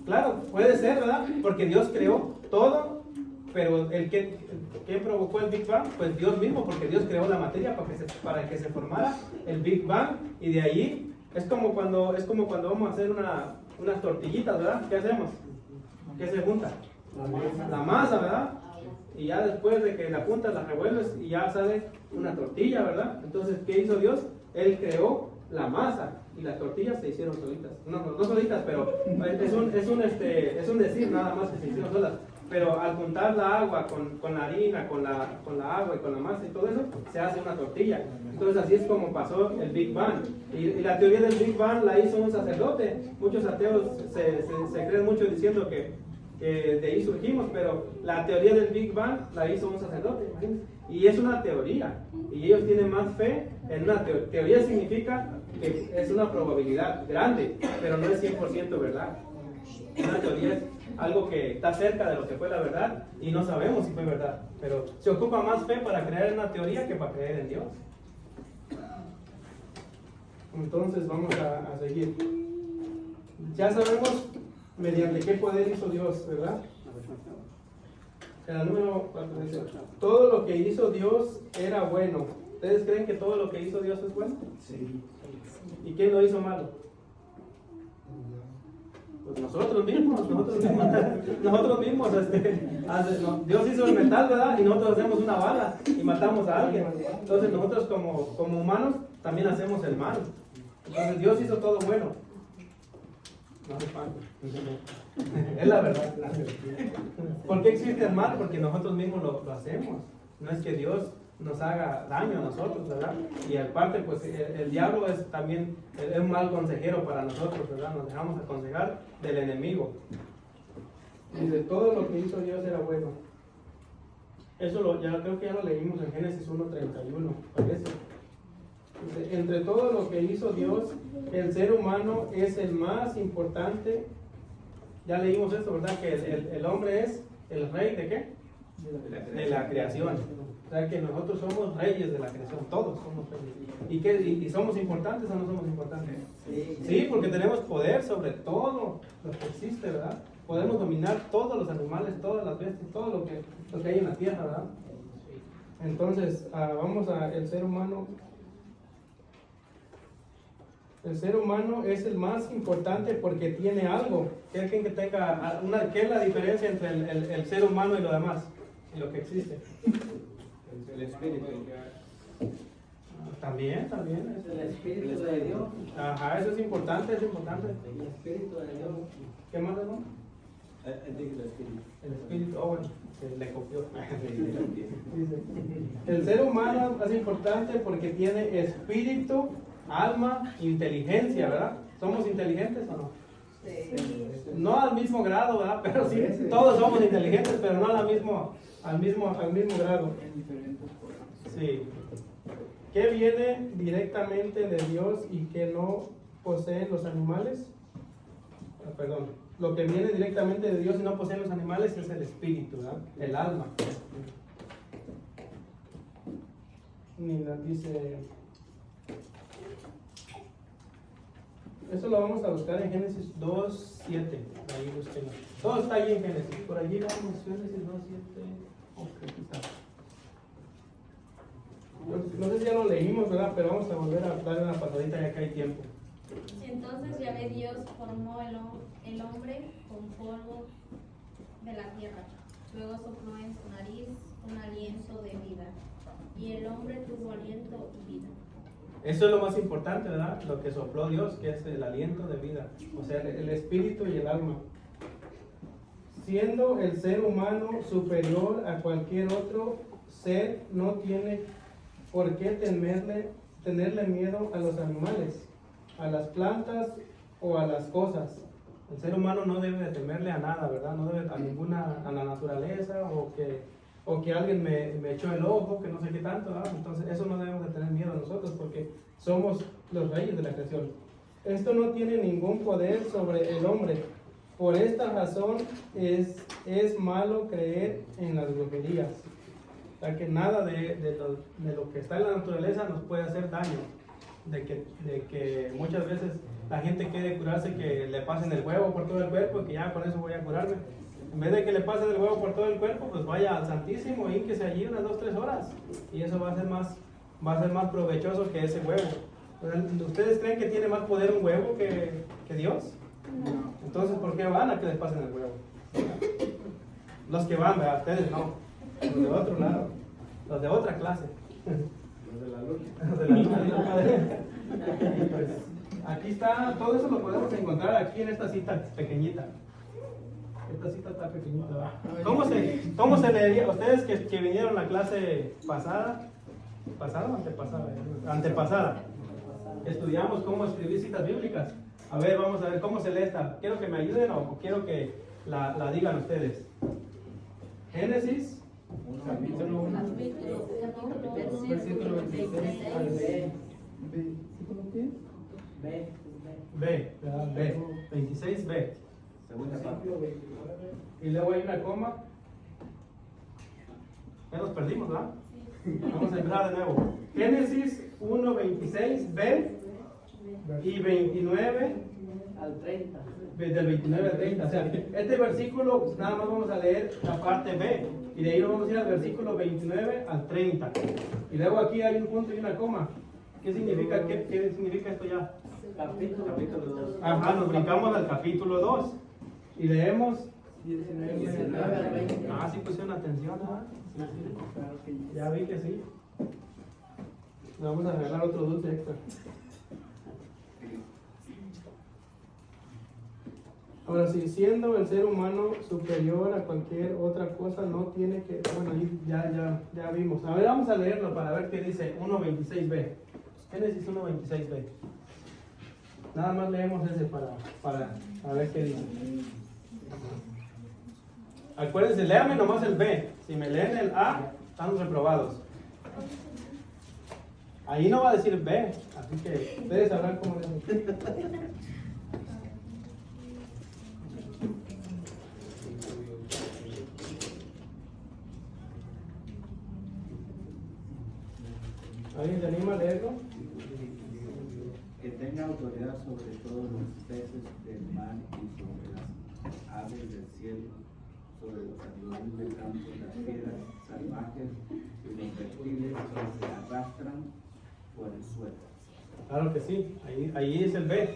Claro, puede ser, ¿verdad? Porque Dios creó todo, pero ¿qué provocó el Big Bang? Pues Dios mismo, porque Dios creó la materia para que se formara el Big Bang, y de ahí es como cuando vamos a hacer unas tortillitas, ¿verdad? ¿Qué hacemos? ¿Qué se junta? La masa, ¿verdad? Y ya después de que la juntas, la revuelves y ya sale una tortilla, ¿verdad? Entonces, ¿qué hizo Dios? Él creó la masa y las tortillas se hicieron solitas. No solitas, pero es un decir nada más que se hicieron solas. Pero al juntar la agua con la harina, con la agua y con la masa y todo eso, se hace una tortilla. Entonces así es como pasó el Big Bang. Y la teoría del Big Bang la hizo un sacerdote. Muchos ateos se creen mucho diciendo que de ahí surgimos, pero la teoría del Big Bang la hizo un sacerdote, imagínense. Y es una teoría, y ellos tienen más fe en una teoría. Teoría significa que es una probabilidad grande, pero no es 100% verdad. Una teoría es algo que está cerca de lo que fue la verdad y no sabemos si fue verdad, pero se ocupa más fe para creer en una teoría que para creer en Dios. Entonces vamos a seguir. Ya sabemos mediante qué poder hizo Dios, ¿verdad? El número 4 dice, todo lo que hizo Dios era bueno. ¿Ustedes creen que todo lo que hizo Dios es bueno? Sí. ¿Y quién lo hizo malo? Pues nosotros mismos, Dios hizo el metal, ¿verdad? Y nosotros hacemos una bala y matamos a alguien. Entonces nosotros como humanos también hacemos el mal. Entonces Dios hizo todo bueno. No hace falta. Es la verdad. ¿Por qué existe el mal? Porque nosotros mismos lo hacemos. No es que Dios nos haga daño a nosotros, ¿verdad? Y aparte, pues el diablo es también es un mal consejero para nosotros, ¿verdad? Nos dejamos aconsejar del enemigo. Y de todo lo que hizo Dios era bueno. Eso creo que ya lo leímos en Génesis 1:31, parece. Dice, entre todo lo que hizo Dios, el ser humano es el más importante. Ya leímos esto, ¿verdad? Que el hombre es el rey ¿de qué? De la creación. O sea que nosotros somos reyes de la creación, todos somos reyes. ¿Y somos importantes o no somos importantes? Sí, porque tenemos poder sobre todo lo que existe, ¿verdad? Podemos dominar todos los animales, todas las bestias, todo lo que hay en la tierra, ¿verdad? Entonces, vamos a el ser humano. El ser humano es el más importante porque tiene algo. ¿Qué es que tenga qué es la diferencia entre el ser humano y lo demás? Y lo que existe. El espíritu. También. El Espíritu de Dios. Ajá, eso es importante. El Espíritu de Dios. ¿Qué más, hermano? El espíritu, bueno, se le copió. Dice, el ser humano es importante porque tiene espíritu, alma, inteligencia, ¿verdad? ¿Somos inteligentes o no? Sí. No al mismo grado, ¿verdad? Pero sí, todos somos inteligentes, pero no al mismo grado. Sí. ¿Qué viene directamente de Dios y que no poseen los animales? Lo que viene directamente de Dios y no poseen los animales es el espíritu, ¿verdad? El alma. Nina dice, eso lo vamos a buscar en Génesis 2:7. Ahí búsquenlo. Todo está ahí en Génesis. Por allí vamos, Génesis 2:7. Aquí está. No sé si ya lo leímos, ¿verdad? Pero vamos a volver a darle una pasadita ya que hay tiempo. Entonces Yahvé Dios formó el hombre con polvo de la tierra. Luego sopló en su nariz un aliento de vida. Y el hombre tuvo aliento y vida. Eso es lo más importante, ¿verdad? Lo que sopló Dios, que es el aliento de vida. O sea, el espíritu y el alma. Siendo el ser humano superior a cualquier otro ser, no tiene por qué tenerle miedo a los animales, a las plantas o a las cosas. El ser humano no debe de temerle a nada, ¿verdad? No debe a la naturaleza o que alguien me echó el ojo, que no sé qué tanto, ¿verdad? Entonces eso no debemos de tener miedo a nosotros porque somos los reyes de la creación. Esto no tiene ningún poder sobre el hombre. Por esta razón es malo creer en las brujerías. O sea que nada de lo que está en la naturaleza nos puede hacer daño. De que muchas veces la gente quiere curarse, que le pasen el huevo por todo el cuerpo y que ya con eso voy a curarme. En vez de que le pasen el huevo por todo el cuerpo, pues vaya al Santísimo y que se allí unas 2-3 horas. Y eso va a ser más provechoso que ese huevo. ¿Ustedes creen que tiene más poder un huevo que Dios? No. Entonces, ¿por qué van a que les pasen el huevo? Los que van, ¿verdad? Ustedes no. Los de otro lado. Los de otra clase. Los de la luna. Los de la luna. Y pues, aquí está, todo eso lo podemos encontrar aquí en esta cita pequeñita. Esta cita está pequeñita, ¿verdad? ¿Cómo se leería? Ustedes que vinieron a la clase pasada, ¿pasada o antepasada? Antepasada. Estudiamos cómo escribir citas bíblicas. A ver, vamos a ver cómo se lee esta. ¿Quiero que me ayuden o quiero que la digan ustedes? Génesis. Capítulo 1. Versículo 26 al B. B, ¿verdad? B. 26B. Segunda parte. Y luego hay una coma. Ya nos perdimos, ¿verdad? Vamos a empezar de nuevo. Génesis 1:26B y 29 Al 30. del 29 al 30. O sea, este versículo nada más vamos a leer la parte B y de ahí nos vamos a ir al versículo 29 al 30. Y luego aquí hay un punto y una coma. ¿Qué significa esto ya? Capítulo 2. Ajá, nos brincamos al capítulo 2 y leemos 19 al 20. Ah, sí pusieron atención, ¿ah? Sí. Ya vi que sí. Le vamos a regalar otro dulce extra. Ahora sí, siendo el ser humano superior a cualquier otra cosa, no tiene que... Bueno, ahí ya vimos. A ver, vamos a leerlo para ver qué dice 1.26b. Génesis 1.26b. Nada más leemos ese para ver qué dice. Acuérdense, léame nomás el B. Si me leen el A, están reprobados. Ahí no va a decir B, así que ustedes sabrán cómo leer. ¿Alguien se anima a leerlo? Que tenga autoridad sobre todos los peces del mar y sobre las aves del cielo, sobre los animales del campo, las fieras salvajes y los reptiles que se arrastran por el suelo. Claro que sí, ahí es el B.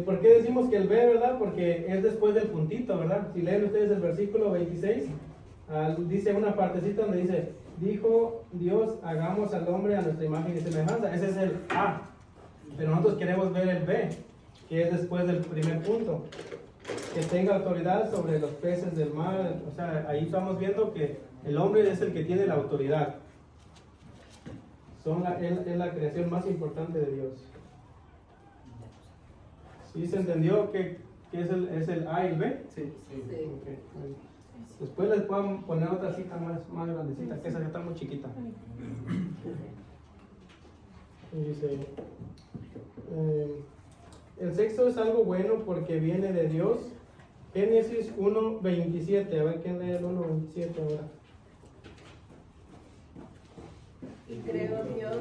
¿Por qué decimos que el B, verdad? Porque es después del puntito, ¿verdad? Si leen ustedes el versículo 26, dice una partecita donde dice, dijo Dios, hagamos al hombre a nuestra imagen y semejanza. Ese es el A. Pero nosotros queremos ver el B, que es después del primer punto. Que tenga autoridad sobre los peces del mar. O sea, ahí estamos viendo que el hombre es el que tiene la autoridad. Es la creación más importante de Dios. ¿Sí se entendió que es el A y el B? Sí. Okay. Después les puedo poner otra cita más grandecita, que esa ya está muy chiquita. Y dice, el sexo es algo bueno porque viene de Dios. Génesis 1.27, a ver quién lee el 1.27 ahora. Y creó Dios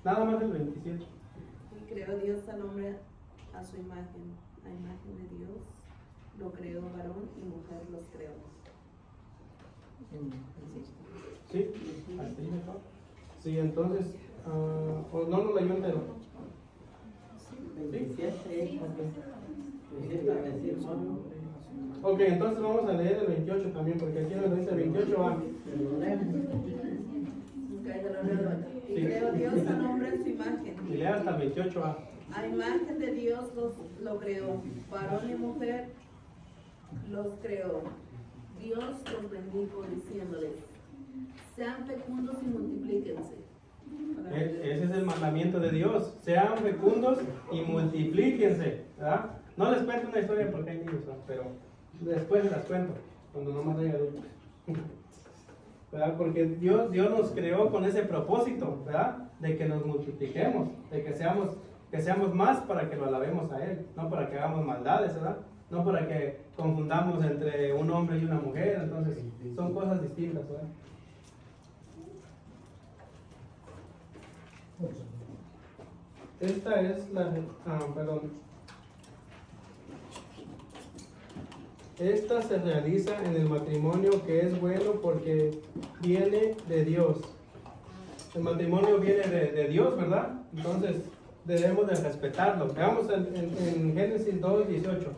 Nada más el 27. y creó Dios al hombre a su imagen, a imagen de Dios lo creó, varón y mujer los creó. ¿Sí? ¿Hasta ahí mejor? Sí, entonces, no lo leyó entero. 27. Ok, entonces vamos a leer el 28 también, porque aquí nos dice 28a. Y creó Dios al hombre a su imagen. Y lea hasta el 28a. A imagen de Dios lo creó, varón y mujer los creó. Dios los bendijo diciéndoles, sean fecundos y multiplíquense. Ese es el mandamiento de Dios. Sean fecundos y multiplíquense, ¿verdad? No les cuento una historia porque hay niños, ¿no? Pero después se las cuento, cuando no más haya adultos. ¿Verdad? Porque Dios nos creó con ese propósito, ¿verdad? De que nos multipliquemos, de que seamos más para que lo alabemos a Él, no para que hagamos maldades, ¿verdad? No para que confundamos entre un hombre y una mujer. Entonces son cosas distintas, ¿verdad? Esta es la... Esta se realiza en el matrimonio, que es bueno porque viene de Dios. El matrimonio viene de Dios, ¿verdad? Entonces debemos de respetarlo. Veamos en Génesis 2:18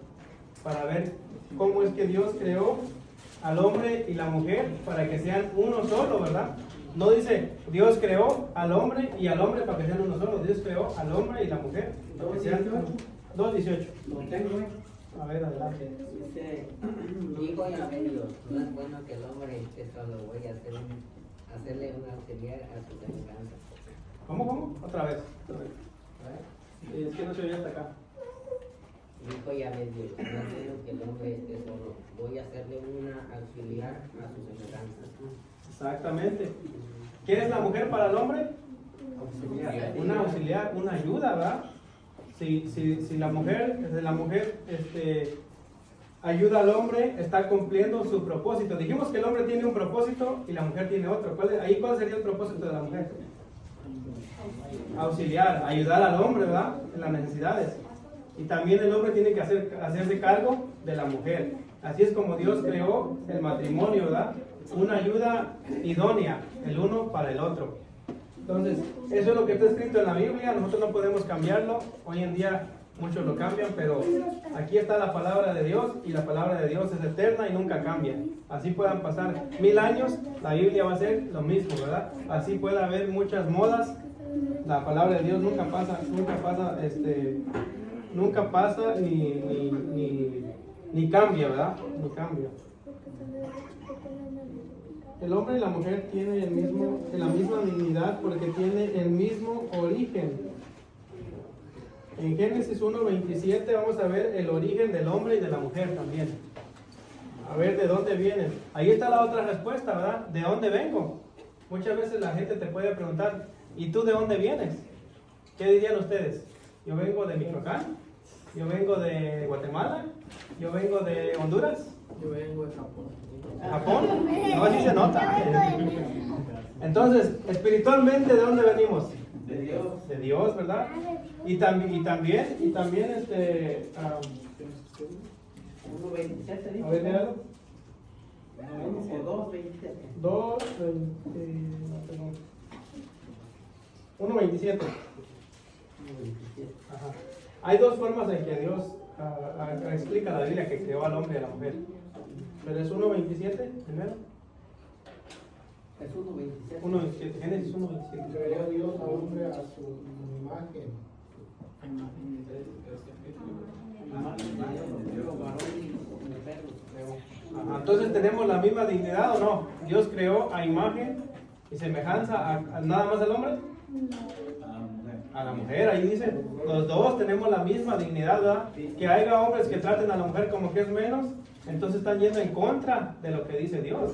para ver cómo es que Dios creó al hombre y la mujer para que sean uno solo, ¿verdad? No dice Dios creó al hombre y al hombre para que sean uno solo. Dios creó al hombre y la mujer para que sean 2:18. Lo tengo. A ver, adelante. Dice, Dijo Yahvé Dios, no es bueno que el hombre esté solo, voy a hacerle un auxiliar a su semejanza. ¿Cómo? Otra vez. Es que no se oye hasta acá. Dijo Yahvé Dios, no es bueno que el hombre esté solo, voy a hacerle una auxiliar a su semejanza. Exactamente. ¿Qué es la mujer para el hombre? Una auxiliar, una ayuda, ¿verdad? Si la mujer ayuda al hombre, está cumpliendo su propósito. Dijimos que el hombre tiene un propósito y la mujer tiene otro. ¿Cuál sería el propósito de la mujer? Auxiliar, ayudar al hombre, ¿verdad? En las necesidades. Y también el hombre tiene que hacerse cargo de la mujer. Así es como Dios creó el matrimonio, ¿verdad? Una ayuda idónea, el uno para el otro. Entonces, eso es lo que está escrito en la Biblia, nosotros no podemos cambiarlo. Hoy en día muchos lo cambian, pero aquí está la palabra de Dios y la palabra de Dios es eterna y nunca cambia. Así puedan pasar 1000 años, la Biblia va a ser lo mismo, ¿verdad? Así puede haber muchas modas, la palabra de Dios nunca pasa ni cambia, ¿verdad? Ni cambia. El hombre y la mujer tienen la misma dignidad porque tienen el mismo origen. En Génesis 1:27 vamos a ver el origen del hombre y de la mujer también. A ver de dónde vienen. Ahí está la otra respuesta, ¿verdad? ¿De dónde vengo? Muchas veces la gente te puede preguntar, ¿y tú de dónde vienes? ¿Qué dirían ustedes? Yo vengo de Michoacán, yo vengo de Guatemala, yo vengo de Honduras. Yo vengo de Japón. ¿Japón? No, así se nota. Entonces, espiritualmente, ¿de dónde venimos? De Dios. De Dios, ¿verdad? Y también 1:27 a ver, léalo. o 2:27. 1:27. Ajá. Hay dos formas en que Dios explica la Biblia que creó al hombre y a la mujer. Pero es 1:27 primero. Es 1:27. 1:27, Génesis 1:27. Creó Dios al hombre a su imagen. Ajá, entonces tenemos la misma dignidad o no. Dios creó a imagen y semejanza a nada más al hombre. A la mujer, ahí dice, los dos tenemos la misma dignidad, ¿verdad? Que haya hombres que traten a la mujer como que es menos, entonces están yendo en contra de lo que dice Dios,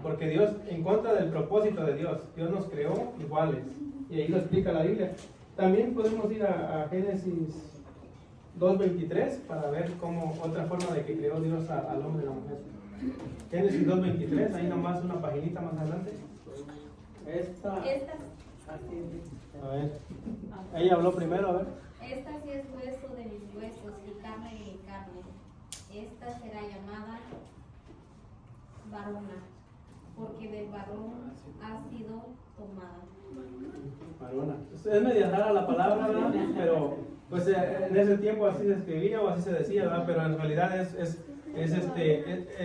porque Dios, en contra del propósito de Dios, Dios nos creó iguales, y ahí lo explica la Biblia. También podemos ir a Génesis 2:23 para ver cómo otra forma de que creó Dios al hombre y a la mujer. Génesis 2:23, ahí nomás una paginita más adelante. Esta. A ver, ella habló primero, a ver. Esta sí es hueso de mis huesos y carne de mi carne. Esta será llamada varona, porque del varón ha sido tomada. Varona. Es media rara la palabra, ¿verdad? Pero pues en ese tiempo así se escribía o así se decía, ¿verdad? Pero en realidad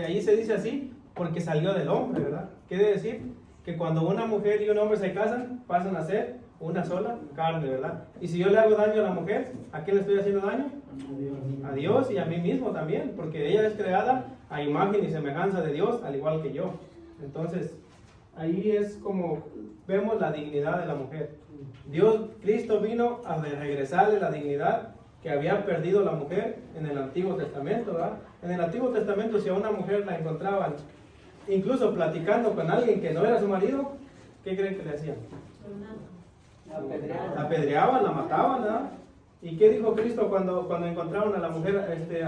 ahí se dice así porque salió del hombre, ¿verdad? Quiere decir que cuando una mujer y un hombre se casan, pasan a ser una sola carne, ¿verdad? Y si yo le hago daño a la mujer, ¿a quién le estoy haciendo daño? A Dios y a mí mismo también, porque ella es creada a imagen y semejanza de Dios, al igual que yo. Entonces, ahí es como vemos la dignidad de la mujer. Cristo vino a regresarle la dignidad que había perdido la mujer en el Antiguo Testamento, ¿verdad? En el Antiguo Testamento, si a una mujer la encontraban, incluso platicando con alguien que no era su marido, ¿qué creen que le hacían? La apedreaban, la mataban, ¿verdad? ¿Y qué dijo Cristo cuando encontraron a la mujer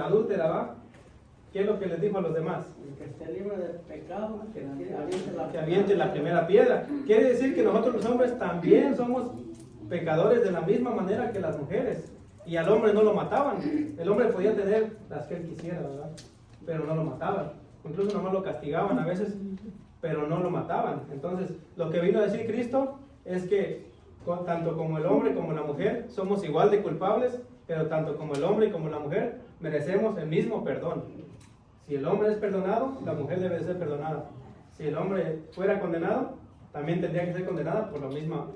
adúltera, ¿verdad? ¿Qué es lo que les dijo a los demás? El que esté libre de pecado, Que aviente la primera piedra. Quiere decir que nosotros los hombres también somos pecadores de la misma manera que las mujeres. Y al hombre no lo mataban. El hombre podía tener las que él quisiera, ¿verdad? Pero no lo mataban. Incluso nomás lo castigaban a veces, pero no lo mataban. Entonces, lo que vino a decir Cristo es que tanto como el hombre como la mujer somos igual de culpables, pero tanto como el hombre y como la mujer merecemos el mismo perdón. Si el hombre es perdonado, la mujer debe de ser perdonada. Si el hombre fuera condenado, también tendría que ser condenada por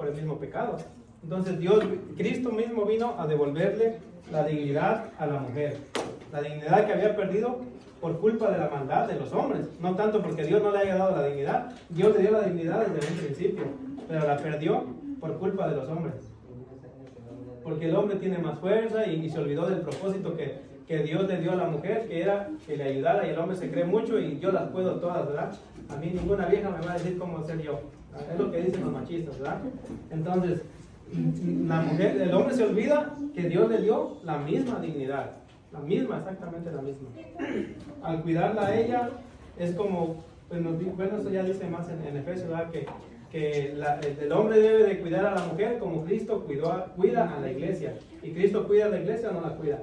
el mismo pecado. Entonces Cristo mismo vino a devolverle la dignidad a la mujer. La dignidad que había perdido por culpa de la maldad de los hombres. No tanto porque Dios no le haya dado la dignidad. Dios le dio la dignidad desde un principio, pero la perdió por culpa de los hombres. Porque el hombre tiene más fuerza y se olvidó del propósito que Dios le dio a la mujer, que era que le ayudara, y el hombre se cree mucho y yo las puedo todas, ¿verdad? A mí ninguna vieja me va a decir cómo ser yo. Es lo que dicen los machistas, ¿verdad? Entonces, el hombre se olvida que Dios le dio la misma dignidad, exactamente la misma. Al cuidarla a ella, es como, bueno, eso ya dice más en Efesios, ¿verdad? Que el hombre debe de cuidar a la mujer como Cristo cuida a la iglesia. ¿Y Cristo cuida a la iglesia o no la cuida?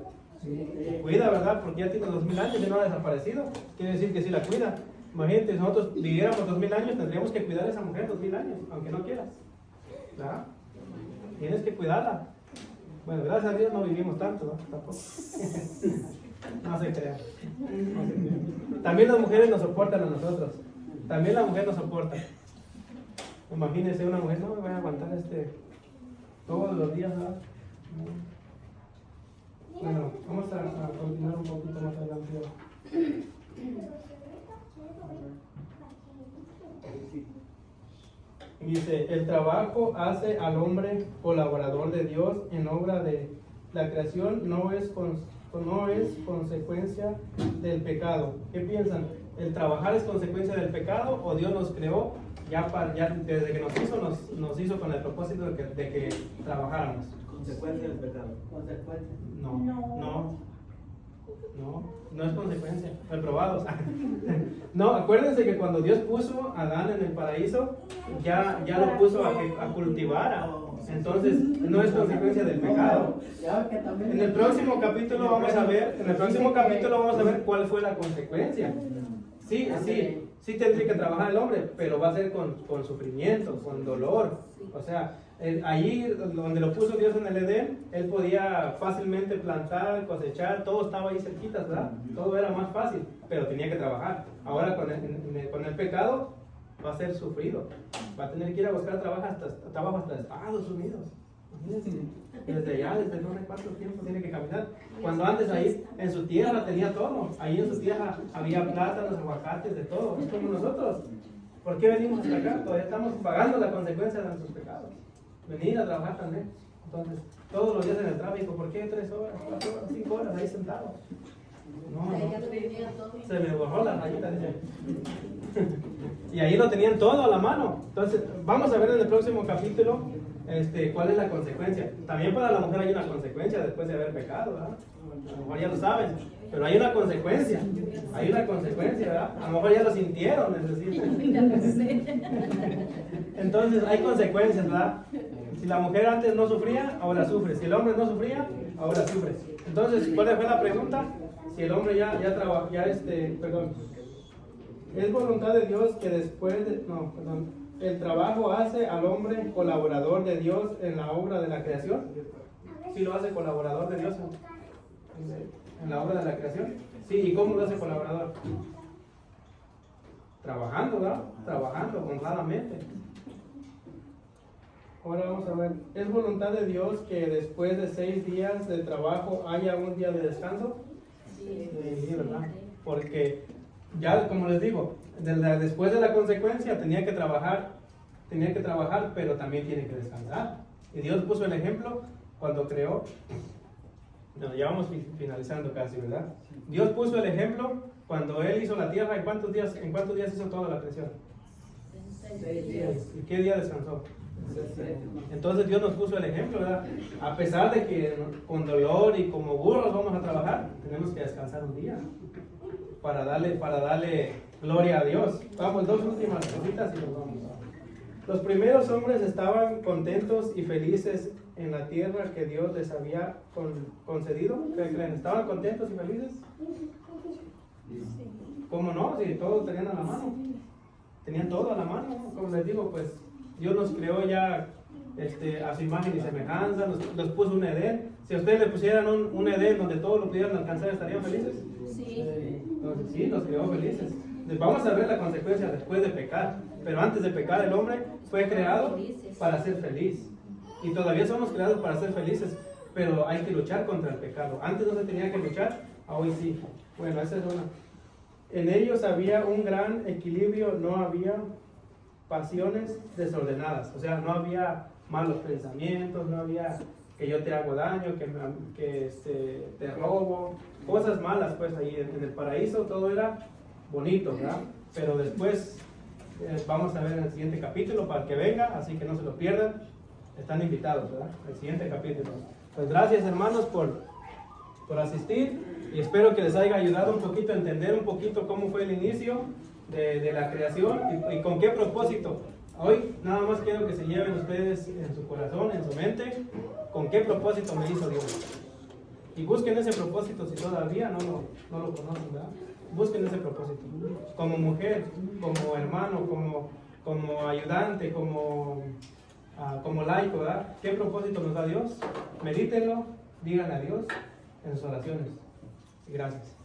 Cuida, ¿verdad? Porque ya tiene 2000 años y no ha desaparecido. Quiere decir que sí la cuida. Imagínate, si nosotros viviéramos 2000 años, tendríamos que cuidar a esa mujer 2000 años, aunque no quieras. ¿verdad? Tienes que cuidarla. Bueno, gracias a Dios no vivimos tanto, ¿no? Tampoco. No se crean. No se crean. También las mujeres nos soportan a nosotros. También la mujer nos soporta. Imagínense una mujer, no me voy a aguantar todos los días, ¿verdad? Bueno, vamos a continuar un poquito más adelante. Dice, el trabajo hace al hombre colaborador de Dios en obra de la creación, no es consecuencia del pecado. ¿Qué piensan? ¿El trabajar es consecuencia del pecado o Dios nos creó ya desde que nos hizo con el propósito de que trabajáramos? Consecuencia del pecado. Consecuencia. No es consecuencia. Reprobados. No, acuérdense que cuando Dios puso a Adán en el paraíso, ya lo puso a cultivar. Entonces, no es consecuencia del pecado. En el próximo capítulo vamos a ver cuál fue la consecuencia. Sí tendría que trabajar el hombre, pero va a ser con sufrimiento, con dolor. O sea, allí donde lo puso Dios en el Edén, él podía fácilmente plantar, cosechar, todo estaba ahí cerquita, ¿verdad? Todo era más fácil, pero tenía que trabajar. Ahora con el pecado va a ser sufrido. Va a tener que ir a buscar trabajo hasta Estados Unidos. Imagínense, desde allá, desde no sé cuánto tiempo tiene que caminar. Cuando antes ahí en su tierra tenía todo. Ahí en su tierra había plátanos, aguacates, de todo. Es como nosotros. ¿Por qué venimos hasta acá? Todavía estamos pagando la consecuencia de nuestros pecados. Venir a trabajar también. Entonces, todos los días en el tráfico, ¿por qué 3 horas, 4 horas, 5 horas ahí sentado? No. Se me borró la rayita. Y ahí lo tenían todo a la mano. Entonces, vamos a ver en el próximo capítulo cuál es la consecuencia. También para la mujer hay una consecuencia después de haber pecado, ¿verdad? A lo mejor ya lo saben, pero hay una consecuencia. Hay una consecuencia, ¿verdad? A lo mejor ya lo sintieron, Entonces, hay consecuencias, ¿verdad? Si la mujer antes no sufría, ahora sufre. Si el hombre no sufría, ahora sufre. Entonces, ¿cuál fue la pregunta? Si el hombre es voluntad de Dios que el trabajo hace al hombre colaborador de Dios en la obra de la creación. ¿Sí lo hace colaborador de Dios en la obra de la creación? Sí, ¿y cómo lo hace colaborador? Trabajando, ¿verdad? Trabajando honradamente. Ahora vamos a ver, ¿es voluntad de Dios que después de 6 días de trabajo haya un día de descanso? Sí, ¿verdad? Porque ya, como les digo, después de la consecuencia tenía que trabajar, pero también tiene que descansar. Y Dios puso el ejemplo cuando creó. No, ya vamos finalizando casi, ¿verdad? Dios puso el ejemplo cuando Él hizo la tierra. ¿En cuántos días hizo toda la creación? 6 días. ¿Y qué día descansó? Entonces Dios nos puso el ejemplo, ¿verdad? A pesar de que con dolor y como burros vamos a trabajar, tenemos que descansar un día para darle gloria a Dios. Vamos, 2 últimas cositas y nos vamos. Los primeros hombres estaban contentos y felices en la tierra que Dios les había concedido. ¿Qué creen? ¿Estaban contentos y felices? ¿Cómo no? Si todos tenían a la mano. Tenían todo a la mano. Como les digo, pues Dios nos creó ya a su imagen y semejanza, nos puso un Edén. Si a ustedes le pusieran un Edén donde todos lo pudieran alcanzar, ¿estarían felices? Sí. Entonces, sí, nos creó felices. Vamos a ver la consecuencia después de pecar. Pero antes de pecar, el hombre fue creado para ser feliz. Y todavía somos creados para ser felices, pero hay que luchar contra el pecado. Antes no se tenía que luchar, hoy sí. Bueno, esa es una. En ellos había un gran equilibrio, no había pasiones desordenadas. O sea, no había malos pensamientos, no había que yo te hago daño, que te robo, cosas malas. Pues ahí en el paraíso todo era bonito, ¿verdad? Pero después vamos a ver en el siguiente capítulo para que venga, así que no se lo pierdan. Están invitados, ¿verdad? El siguiente capítulo. Pues gracias, hermanos, por asistir, y espero que les haya ayudado un poquito a entender un poquito cómo fue el inicio de la creación y con qué propósito. Hoy nada más quiero que se lleven ustedes en su corazón, en su mente, con qué propósito me hizo Dios. Y busquen ese propósito si todavía no lo conocen, ¿verdad? Busquen ese propósito. Como mujer, como hermano, como ayudante, como como laico, ¿verdad? ¿Qué propósito nos da Dios? Medítenlo, díganle a Dios en sus oraciones. Gracias.